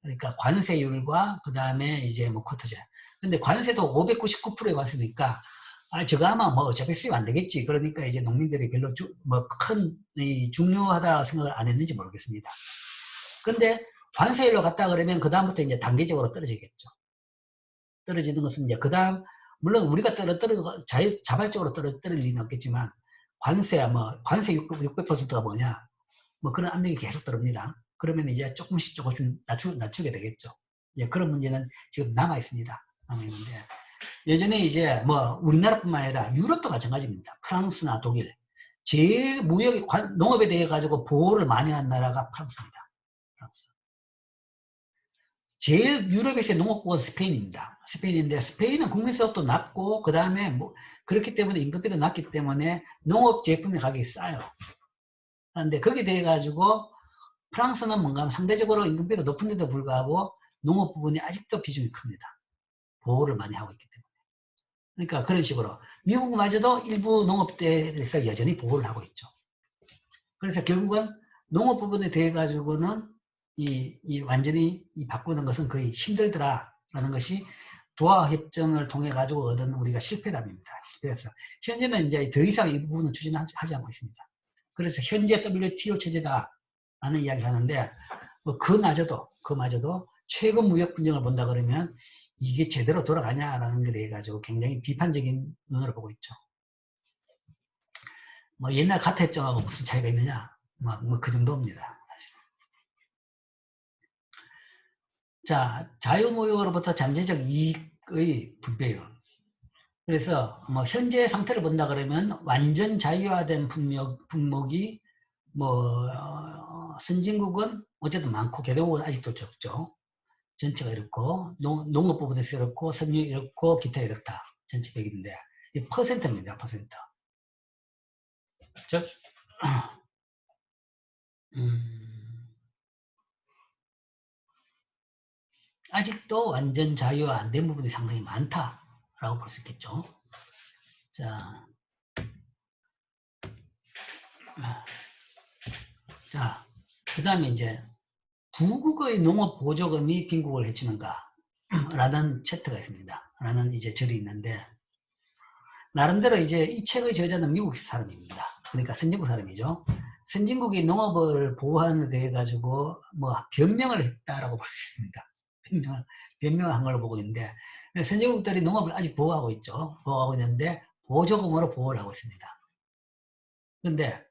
그러니까 관세율과 그 다음에 이제 뭐 쿼터제. 근데 관세도 599%에 왔으니까 저거 아마 뭐 어차피 수입 안 되겠지. 그러니까 이제 농민들이 별로 중요하다 생각을 안 했는지 모르겠습니다. 근데 관세율로 갔다 그러면 그다음부터 이제 단계적으로 떨어지겠죠. 떨어지는 것은 이제 그다음 물론 우리가 자발적으로 떨어질 리는 없겠지만 관세 600%가 뭐냐 뭐 그런 압력이 계속 들어옵니다. 그러면 이제 조금씩 낮추게 되겠죠. 이제 그런 문제는 지금 남아 있습니다. 남아 있는데 예전에 이제 뭐 우리나라뿐만 아니라 유럽도 마찬가지입니다. 프랑스나 독일 제일 농업에 대해 가지고 보호를 많이 한 나라가 프랑스입니다. 프랑스. 제일 유럽에서의 농업국은 스페인입니다. 스페인인데 스페인은 국민소득도 낮고 그 다음에 뭐 그렇기 때문에 임금비도 낮기 때문에 농업 제품의 가격이 싸요. 그런데 거기에 대해 가지고 프랑스는 뭔가 하면 상대적으로 임금비도 높은데도 불구하고 농업 부분이 아직도 비중이 큽니다. 보호를 많이 하고 있기 때문에. 그러니까 그런 식으로 미국마저도 일부 농업대에 대해서 여전히 보호를 하고 있죠. 그래서 결국은 농업 부분에 대해 가지고는 완전히 바꾸는 것은 거의 힘들더라라는 것이 도하 협정을 통해 가지고 얻은 우리가 실패담입니다. 그래서 현재는 이제 더 이상 이 부분은 추진하지 않고 있습니다. 그래서 현재 WTO 체제다라는 이야기를 하는데 뭐 그마저도 최근 무역 분쟁을 본다 그러면 이게 제대로 돌아가냐라는 것에 대해 가지고 굉장히 비판적인 눈으로 보고 있죠. 뭐 옛날 가타 협정하고 무슨 차이가 있느냐? 뭐 그 정도입니다. 자, 자유무역으로부터 잠재적 이익의 분배율. 그래서 뭐 현재 상태를 본다 그러면 완전 자유화된 품목이 선진국은 어쨌든 많고 개도국은 아직도 적죠. 전체가 이렇고 농업 부분에서 이렇고 섬유 이렇고 기타 이렇다. 전체 100인데 이 퍼센트입니다. 퍼센트. 즉 아직도 완전 자유화 안 된 부분이 상당히 많다라고 볼 수 있겠죠. 자, 그 다음에 이제 부국의 농업 보조금이 빈국을 해치는가 라는 챕터가 있습니다. 라는 이제 절이 있는데 나름대로 이제 이 책의 저자는 미국 사람입니다. 그러니까 선진국 사람이죠. 선진국이 농업을 보호하는 데 가지고 뭐 변명을 했다라고 볼 수 있습니다. 변명을 한 걸로 보고 있는데 선진국들이 농업을 아직 보호하고 있죠. 보호하고 있는데 보조금으로 보호를 하고 있습니다. 그런데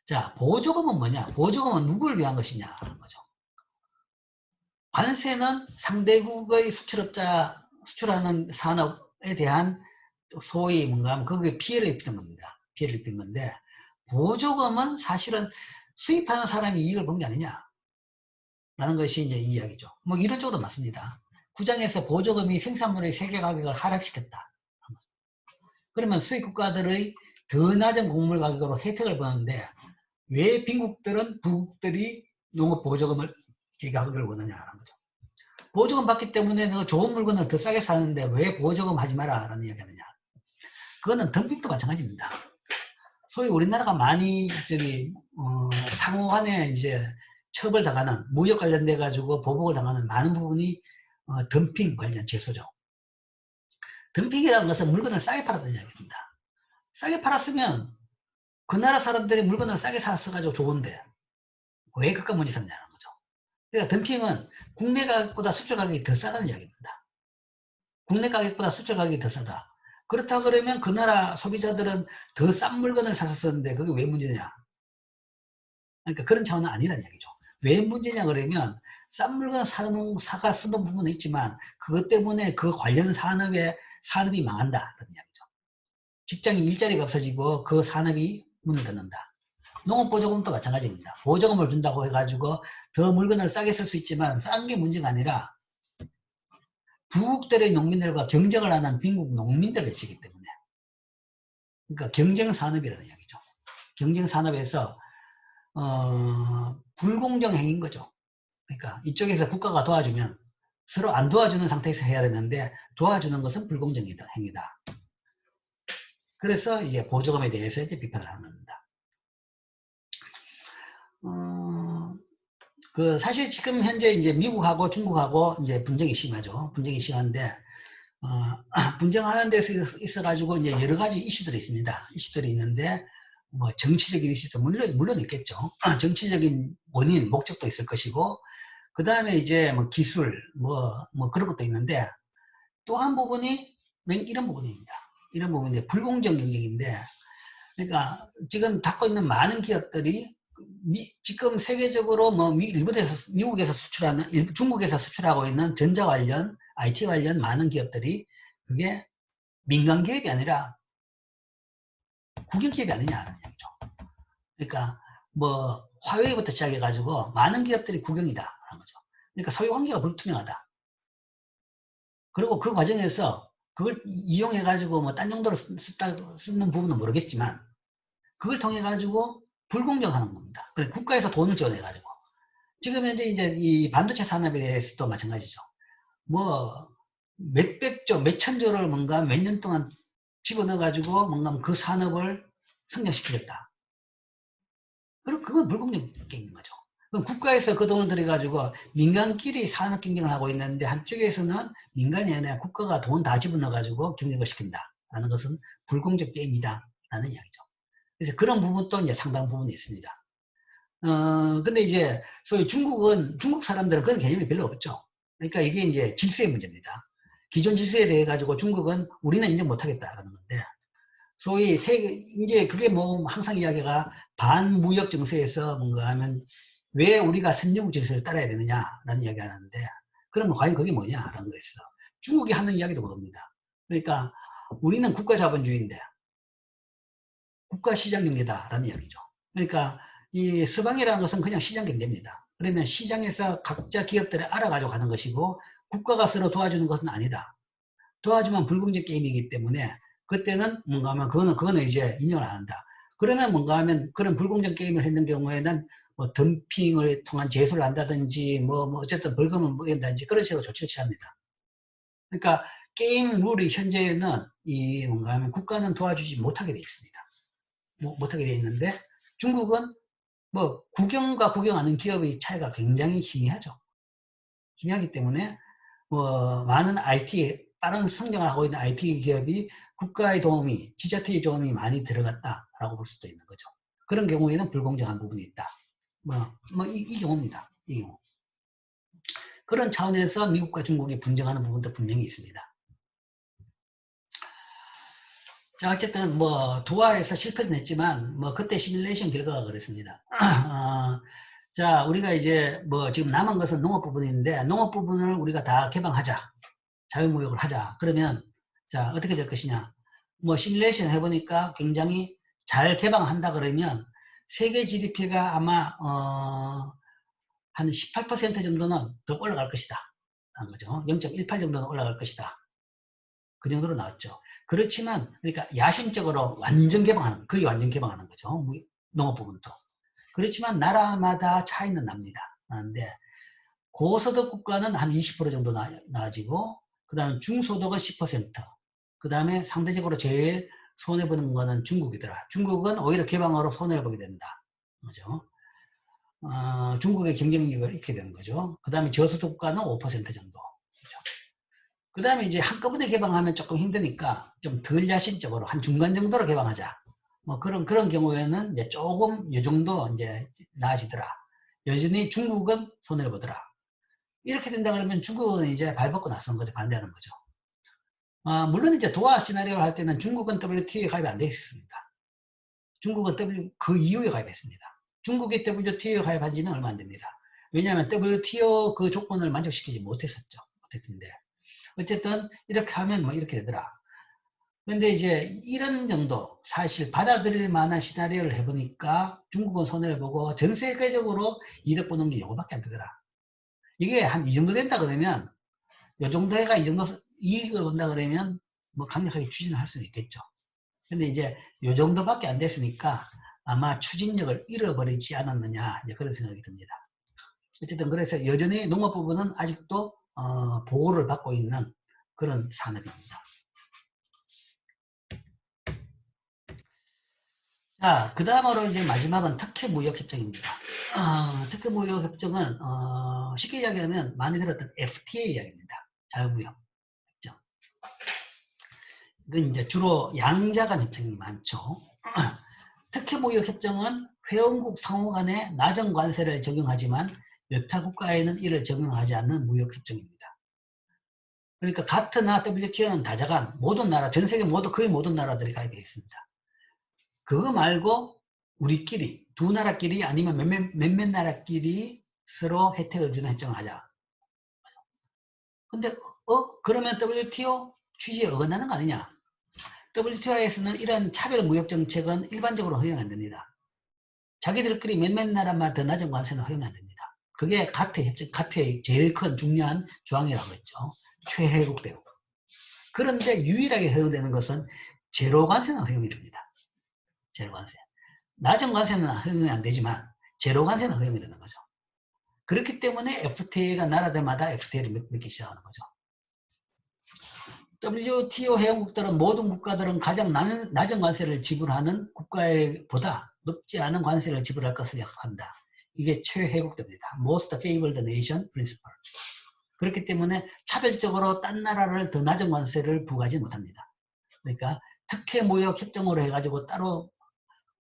자, 보조금은 뭐냐? 보조금은 누구를 위한 것이냐 하는 거죠. 관세는 상대국의 수출하는 산업에 대한 소위 뭔가 하면 거기에 피해를 입히는 겁니다. 피해를 입힌 건데 보조금은 사실은 수입하는 사람이 이익을 본 게 아니냐 라는 것이 이제 이 이야기죠. 뭐 이론적으로 맞습니다. 구장에서 보조금이 생산물의 세계 가격을 하락시켰다. 그러면 수입 국가들의 더 낮은 곡물 가격으로 혜택을 보는데 왜 빈국들은 부국들이 농업 보조금을 가격을 원하냐라는 거죠. 보조금 받기 때문에 좋은 물건을 더 싸게 사는데 왜 보조금 하지 마라 라는 이야기 하느냐. 그거는 덤핑도 마찬가지입니다. 소위 우리나라가 많이 상호 간에 이제 처벌 당하는 무역 관련돼 가지고 보복을 당하는 많은 부분이 덤핑 관련 제소죠. 덤핑이라는 것은 물건을 싸게 팔았다는 이야기입니다. 싸게 팔았으면 그 나라 사람들이 물건을 싸게 사서 가지고 좋은데 왜 그깟 문제 삼냐는 거죠. 그러니까 덤핑은 국내 가격보다 수출 가격이 더 싸다는 이야기입니다. 국내 가격보다 수출 가격이 더 싸다. 그렇다 그러면 그 나라 소비자들은 더 싼 물건을 샀었는데 그게 왜 문제냐? 그러니까 그런 차원은 아니라는 이야기죠. 왜 문제냐 그러면 싼 물건 사가 쓰는 부분은 있지만 그것 때문에 그 관련 산업이 망한다 그런 이야기죠. 직장인 일자리가 없어지고 그 산업이 문을 닫는다. 농업보조금도 마찬가지입니다. 보조금을 준다고 해가지고 더 물건을 싸게 쓸 수 있지만 싼 게 문제가 아니라 부국들의 농민들과 경쟁을 하는 빈국 농민들을 지기 때문에 그러니까 경쟁산업이라는 이야기죠. 경쟁산업에서 불공정 행위인 거죠. 그러니까 이쪽에서 국가가 도와주면 서로 안 도와주는 상태에서 해야 되는데 도와주는 것은 불공정 행위다. 그래서 이제 보조금에 대해서 이제 비판을 하는 겁니다. 사실 지금 현재 이제 미국하고 중국하고 이제 분쟁이 심하죠. 분쟁이 심한데 분쟁하는 데서 있어가지고 이제 여러 가지 이슈들이 있습니다. 이슈들이 있는데 뭐 정치적인 이슈도 물론 있겠죠. 정치적인 원인, 목적도 있을 것이고 그 다음에 이제 뭐 기술 뭐 그런 것도 있는데 또 한 부분이 이런 부분입니다. 이런 부분이 불공정 경쟁인데 그러니까 지금 갖고 있는 많은 기업들이 지금 세계적으로 뭐 미국에서 수출하는 중국에서 수출하고 있는 전자 관련 IT 관련 많은 기업들이 그게 민간 기업이 아니라 국영 기업이 아니냐라는 얘기죠. 그러니까 뭐 화웨이부터 시작해 가지고 많은 기업들이 국영이다라는 거죠. 그러니까 소유 관계가 불투명하다. 그리고 그 과정에서 그걸 이용해 가지고 뭐 딴 용도로 쓰는 부분은 모르겠지만 그걸 통해 가지고 불공정하는 겁니다. 그래서 국가에서 돈을 지원해가지고. 지금 현재 이제 이 반도체 산업에 대해서도 마찬가지죠. 뭐, 몇백조, 몇천조를 뭔가 몇 년 동안 집어넣어가지고 뭔가 그 산업을 성장시키겠다. 그럼 그건 불공정 게임인 거죠. 그럼 국가에서 그 돈을 들여가지고 민간끼리 산업 경쟁을 하고 있는데 한쪽에서는 민간이 아니라 국가가 돈 다 집어넣어가지고 경쟁을 시킨다라는 것은 불공정 게임이다라는 이야기죠. 그래서 그런 부분도 이제 상당 부분이 있습니다. 근데 이제 소위 중국 사람들은 그런 개념이 별로 없죠. 그러니까 이게 이제 질서의 문제입니다. 기존 질서에 대해 가지고 중국은 우리는 인정 못하겠다라는 건데, 소위 이제 그게 뭐 항상 이야기가 반무역 정세에서 뭔가 하면 왜 우리가 선진국 질서를 따라야 되느냐라는 이야기 하는데, 그러면 과연 그게 뭐냐라는 거였어. 중국이 하는 이야기도 그겁니다. 그러니까 우리는 국가 자본주의인데 국가 시장 경제다라는 이야기죠. 그러니까 이 서방이라는 것은 그냥 시장 경제입니다. 그러면 시장에서 각자 기업들을 알아가지고 가는 것이고 국가가 서로 도와주는 것은 아니다. 도와주면 불공정 게임이기 때문에 그때는 뭔가 하면 그거는 이제 인정을 안 한다. 그러면 뭔가 하면 그런 불공정 게임을 했는 경우에는 뭐 덤핑을 통한 제소를 한다든지 뭐 어쨌든 벌금을 먹인다든지 그런 식으로 조치를 취합니다. 그러니까 게임 룰이 현재는 이 뭔가 하면 국가는 도와주지 못하게 되어 있습니다. 못하게 되어 있는데 중국은 뭐 국영과 국영하는 기업의 차이가 굉장히 희미하죠. 희미하기 때문에 뭐 많은 IT 빠른 성장을 하고 있는 IT 기업이 국가의 도움이 지자체의 도움이 많이 들어갔다라고 볼 수도 있는 거죠. 그런 경우에는 불공정한 부분이 있다. 이 경우입니다. 이 경우. 그런 차원에서 미국과 중국이 분쟁하는 부분도 분명히 있습니다. 자, 어쨌든 뭐 도하에서 실패는 했지만 뭐 그때 시뮬레이션 결과가 그랬습니다. 자, 우리가 이제 뭐 지금 남은 것은 농업 부분인데 농업 부분을 우리가 다 개방하자. 자유무역을 하자. 그러면 자, 어떻게 될 것이냐. 뭐 시뮬레이션 해보니까 굉장히 잘 개방한다 그러면 세계 GDP가 아마 한 18% 정도는 더 올라갈 것이다. 라는 거죠. 0.18 정도는 올라갈 것이다. 그 정도로 나왔죠. 그렇지만 그러니까 야심적으로 완전 개방하는 거의 완전 개방하는 거죠. 농업 부분도. 그렇지만 나라마다 차이는 납니다. 나는데 고소득 국가는 한 20% 정도 나아지고 그 다음에 중소득은 10%, 그 다음에 상대적으로 제일 손해보는 거는 중국이더라. 중국은 오히려 개방으로 손해를 보게 된다. 그죠? 중국의 경쟁력을 잃게 되는 거죠. 그 다음에 저소득 국가는 5% 정도. 그 다음에 이제 한꺼번에 개방하면 조금 힘드니까 좀 덜 야심적으로 한 중간 정도로 개방하자. 뭐 그런 경우에는 이제 조금 이 정도 이제 나아지더라. 여전히 중국은 손해를 보더라. 이렇게 된다 그러면 중국은 이제 발벗고 나서는 거죠. 반대하는 거죠. 물론 이제 도하 시나리오를 할 때는 중국은 WTO에 가입이 안 돼 있습니다. 중국은 그 이후에 가입했습니다. 중국이 WTO에 가입한 지는 얼마 안 됩니다. 왜냐하면 WTO 그 조건을 만족시키지 못했었죠. 못했는데. 어쨌든 이렇게 하면 뭐 이렇게 되더라. 그런데 이제 이런 정도 사실 받아들일 만한 시나리오를 해보니까 중국은 손해를 보고 전 세계적으로 이득 보는 게 이거밖에 안 되더라. 이게 한 이 정도 된다 그러면 이 정도 해가 이 정도 이익을 본다 그러면 뭐 강력하게 추진을 할 수는 있겠죠. 근데 이제 이 정도밖에 안 됐으니까 아마 추진력을 잃어버리지 않았느냐 이제 그런 생각이 듭니다. 어쨌든 그래서 여전히 농업 부분은 아직도 보호를 받고 있는 그런 산업입니다. 자, 그 다음으로 이제 마지막은 특혜무역협정입니다. 특혜무역협정은 쉽게 이야기하면 많이 들었던 FTA 이야기입니다. 자유무역 협정. 이건 이제 주로 양자간 협정이 많죠. 특혜무역협정은 회원국 상호 간에 낮은 관세를 적용하지만 여타 국가에는 이를 적용하지 않는 무역협정입니다. 그러니까 가트나 WTO는 다자간 모든 나라, 전 세계 거의 모든 나라들이 가입해 있습니다. 그거 말고 우리끼리 두 나라끼리 아니면 몇몇 나라끼리 서로 혜택을 주는 협정을 하자. 근데 그러면 WTO 취지에 어긋나는 거 아니냐? WTO에서는 이런 차별 무역 정책은 일반적으로 허용 안 됩니다. 자기들끼리 몇몇 나라만 더 낮은 관세는 허용 안 됩니다. 그게 가트 협정, 가트의 제일 큰 중요한 조항이라고 했죠. 최혜국 대우. 그런데 유일하게 허용되는 것은 제로 관세는 허용이 됩니다. 제로 관세. 낮은 관세는 허용이 안 되지만 제로 관세는 허용이 되는 거죠. 그렇기 때문에 FTA가 나라들마다 FTA를 맺기 시작하는 거죠. WTO 회원국들은 모든 국가들은 가장 낮은 관세를 지불하는 국가보다 높지 않은 관세를 지불할 것을 약속한다. 이게 최혜국입니다. Most favored nation principle. 그렇기 때문에 차별적으로 딴 나라를 더 낮은 관세를 부과하지 못합니다. 그러니까 특혜 무역 협정으로 해가지고 따로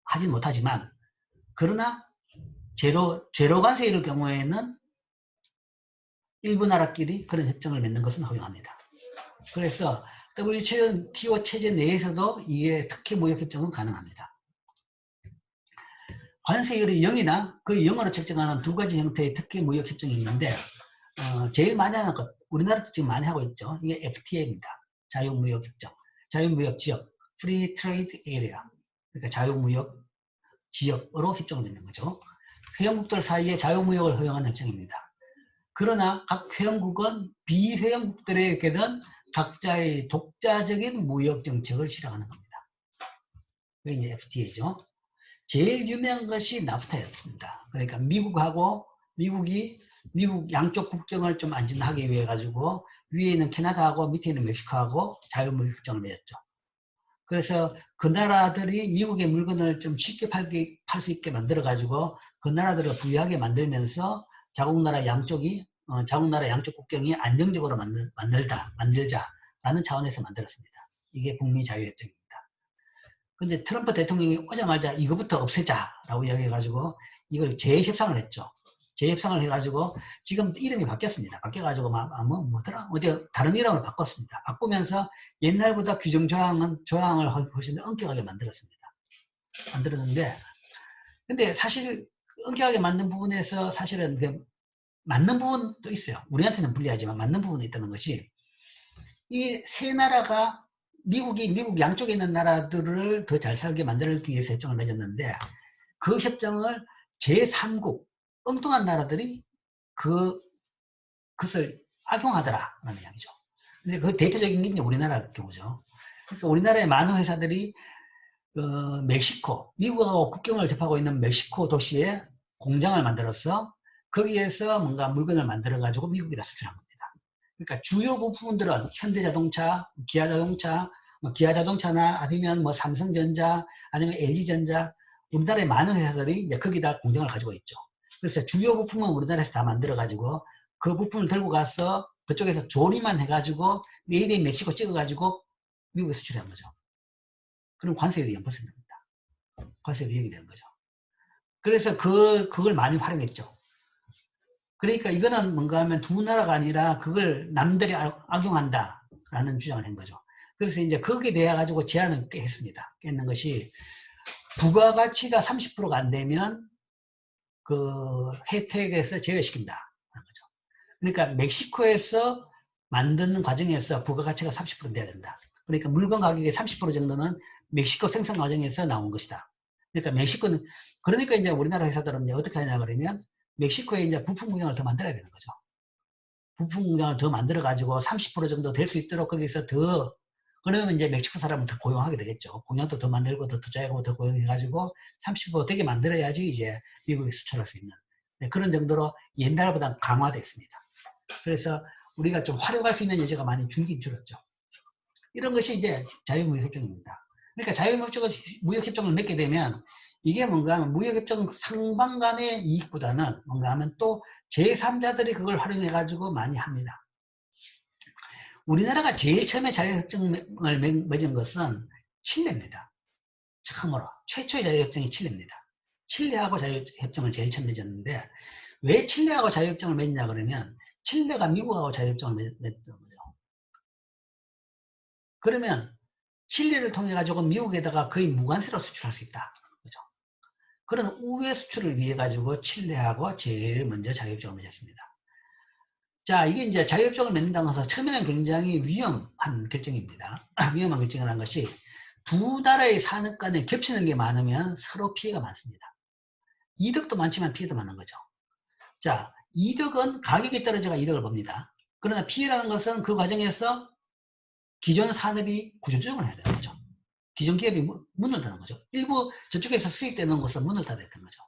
하진 못하지만 그러나 제로 관세일 경우에는 일부 나라끼리 그런 협정을 맺는 것은 허용합니다. 그래서 WTO 체제 내에서도 이게 특혜 무역 협정은 가능합니다. 관세율이 0이나 거의 0으로 책정하는 두 가지 형태의 특혜 무역 협정이 있는데 제일 많이 하는 것, 우리나라도 지금 많이 하고 있죠. 이게 FTA입니다. 자유무역 협정, 자유무역 지역, Free Trade Area. 그러니까 자유무역 지역으로 협정을 맺는 거죠. 회원국들 사이에 자유무역을 허용하는 협정입니다. 그러나 각 회원국은 비회원국들에게는 각자의 독자적인 무역 정책을 실행하는 겁니다. 그게 이제 FTA죠. 제일 유명한 것이 나프타였습니다. 그러니까 미국이 미국 양쪽 국경을 좀 안전하게 위해 가지고 위에 있는 캐나다하고 밑에 있는 멕시코하고 자유무역 협정을 맺었죠. 그래서 그 나라들이 미국의 물건을 좀 쉽게 팔 수 있게 만들어 가지고 그 나라들을 부유하게 만들면서 자국 나라 양쪽 국경이 안정적으로 만들자라는 차원에서 만들었습니다. 이게 북미 자유협정입니다. 근데 트럼프 대통령이 오자마자 이거부터 없애자라고 이야기해가지고 이걸 재협상을 했죠. 재협상을 해가지고 지금 이름이 바뀌었습니다. 바뀌어가지고 뭐더라? 어제 다른 이름을 바꿨습니다. 바꾸면서 옛날보다 규정 조항을 훨씬 더 엄격하게 만들었는데 근데 사실 엄격하게 만든 부분에서 사실은 맞는 부분도 있어요. 우리한테는 불리하지만 맞는 부분이 있다는 것이 이 세 나라가 미국 양쪽에 있는 나라들을 더 잘 살게 만들기 위해서 협정을 맺었는데 그 협정을 제3국 엉뚱한 나라들이 그것을 악용하더라라는 이야기죠. 근데 그 대표적인 게 이제 우리나라 경우죠. 그러니까 우리나라의 많은 회사들이 멕시코, 미국하고 국경을 접하고 있는 멕시코 도시에 공장을 만들어서 거기에서 뭔가 물건을 만들어 가지고 미국에다 수출한 겁니다. 그러니까 주요 부품들은 현대자동차, 기아자동차나 아니면 뭐 삼성전자, 아니면 LG전자, 우리나라의 많은 회사들이 이제 거기다 공장을 가지고 있죠. 그래서 주요 부품은 우리나라에서 다 만들어가지고 그 부품을 들고 가서 그쪽에서 조리만 해가지고 메이드 인 멕시코 찍어가지고 미국에 수출한 거죠. 그럼 관세율이 0%입니다. 관세율이 0이 되는 거죠. 그래서 그걸 많이 활용했죠. 그러니까 이거는 뭔가 하면 두 나라가 아니라 그걸 남들이 악용한다라는 주장을 한 거죠. 그래서 이제 거기에 대해 가지고 제한을 했습니다. 깼는 것이 부가가치가 30%가 안 되면 그 혜택에서 제외시킨다. 하는 거죠. 그러니까 멕시코에서 만드는 과정에서 부가가치가 30% 돼야 된다. 그러니까 물건 가격의 30% 정도는 멕시코 생산 과정에서 나온 것이다. 그러니까 멕시코는, 그러니까 이제 우리나라 회사들은 이제 어떻게 하냐 그러면 멕시코에 이제 부품 공장을 더 만들어야 되는 거죠. 부품 공장을 더 만들어가지고 30% 정도 될 수 있도록 거기서 더, 그러면 이제 멕시코 사람은 더 고용하게 되겠죠. 공장도 더 만들고 더 투자하고 더 고용해가지고 30% 되게 만들어야지 이제 미국에 수출할 수 있는. 네, 그런 정도로 옛날보다 강화됐습니다. 그래서 우리가 좀 활용할 수 있는 여지가 많이 줄긴 줄었죠. 이런 것이 이제 자유무역협정입니다. 그러니까 자유무역협정을 맺게 되면 이게 뭔가 하면 무역협정 상방 간의 이익보다는 뭔가 하면 또 제3자들이 그걸 활용해 가지고 많이 합니다. 우리나라가 제일 처음에 자유협정을 맺은 것은 칠레입니다. 처음으로 최초의 자유협정이 칠레입니다. 칠레하고 자유협정을 제일 처음 맺었는데 왜 칠레하고 자유협정을 맺냐 그러면 칠레가 미국하고 자유협정을 맺던 거죠. 그러면 칠레를 통해 가지고 미국에다가 거의 무관세로 수출할 수 있다. 그죠? 그런 우회 수출을 위해 가지고 칠레하고 제일 먼저 자유협정을 맺었습니다. 자, 이게 이제 자유협정을 맺는다고 해서 처음에는 굉장히 위험한 결정입니다. 위험한 결정이라는 것이 두 나라의 산업 간에 겹치는 게 많으면 서로 피해가 많습니다. 이득도 많지만 피해도 많은 거죠. 자, 이득은 가격이 떨어져가 이득을 봅니다. 그러나 피해라는 것은 그 과정에서 기존 산업이 구조조정을 해야 되는 거죠. 기존 기업이 문을 닫는 거죠. 일부 저쪽에서 수입되는 것은 문을 닫았던 거죠.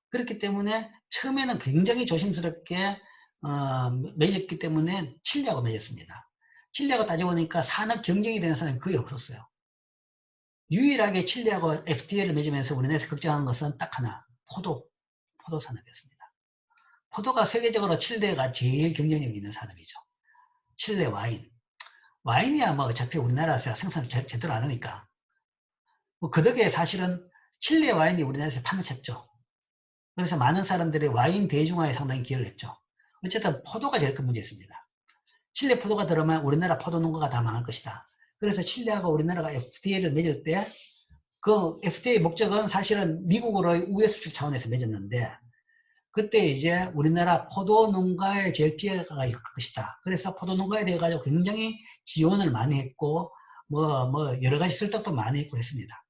그렇기 때문에 처음에는 굉장히 조심스럽게 맺었기 때문에 칠레하고 맺었습니다. 칠레하고 따져보니까 산업 경쟁이 되는 사람이 거의 없었어요. 유일하게 칠레하고 FTA를 맺으면서 우리나라에서 걱정한 것은 딱 하나, 포도 산업이었습니다. 포도가 세계적으로 칠레가 제일 경쟁력이 있는 산업이죠. 칠레 와인이야 뭐 어차피 우리나라에서 생산을 제대로 안 하니까 뭐 그 덕에 사실은 칠레 와인이 우리나라에서 판을 쳤죠. 그래서 많은 사람들이 와인 대중화에 상당히 기여를 했죠. 어쨌든 포도가 제일 큰 문제였습니다. 칠레 포도가 들어오면 우리나라 포도 농가가 다 망할 것이다. 그래서 칠레하고 우리나라가 FTA를 맺을 때 그 FTA 목적은 사실은 미국으로의 우회 수출 차원에서 맺었는데 그때 이제 우리나라 포도 농가에 제일 피해가 있을 것이다. 그래서 포도 농가에 대해 가지고 굉장히 지원을 많이 했고 뭐 여러 가지 설득도 많이 했고 했습니다.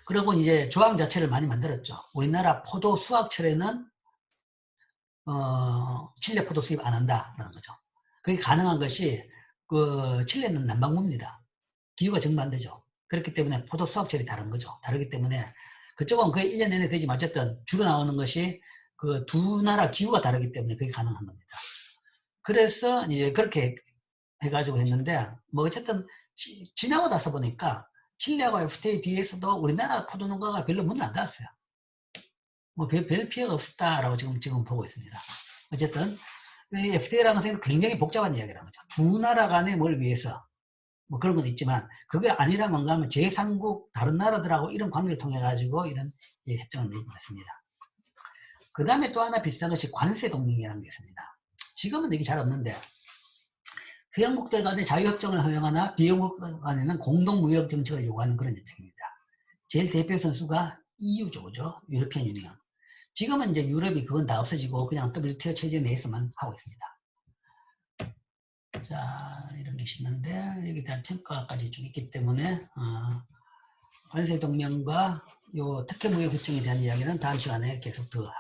그리고 이제 조항 자체를 많이 만들었죠. 우리나라 포도 수확철에는 칠레 포도 수입 안 한다라는 거죠. 그게 가능한 것이 그 칠레는 남반구입니다. 기후가 정반대죠. 그렇기 때문에 포도 수확철이 다른 거죠. 다르기 때문에 그쪽은 거의 1년 내내 되지만 어쨌든 주로 나오는 것이 그 두 나라 기후가 다르기 때문에 그게 가능한 겁니다. 그래서 이제 그렇게 해가지고 했는데 뭐 어쨌든 지나고 나서 보니까 칠레하고 FTA 뒤에서도 우리나라 포도 농가가 별로 문을 안 닫았어요. 뭐 별 피해가 없었다라고 지금 보고 있습니다. 어쨌든 FTA라는 것은 굉장히 복잡한 이야기라는 거죠. 두 나라 간에 뭘 위해서 뭐 그런 건 있지만 그게 아니라 뭔가 하면 제3국 다른 나라들하고 이런 관계를 통해 가지고 이런 협정을 맺습니다. 그 다음에 또 하나 비슷한 것이 관세 동맹이라는 게 있습니다. 지금은 이게 잘 없는데 회원국들 간의 자유협정을 허용하나 비회원국 간에는 공동무역 정책을 요구하는 그런 협정입니다. 제일 대표 선수가 EU죠, 그죠? 유로피안 유니언. 지금은 이제 유럽이 그건 다 없어지고 그냥 WTO 체제 내에서만 하고 있습니다. 자, 이런 게 있는데 여기 대한 평가까지 좀 있기 때문에 관세 동맹과 요 특혜 무역 협정에 대한 이야기는 다음 시간에 계속 더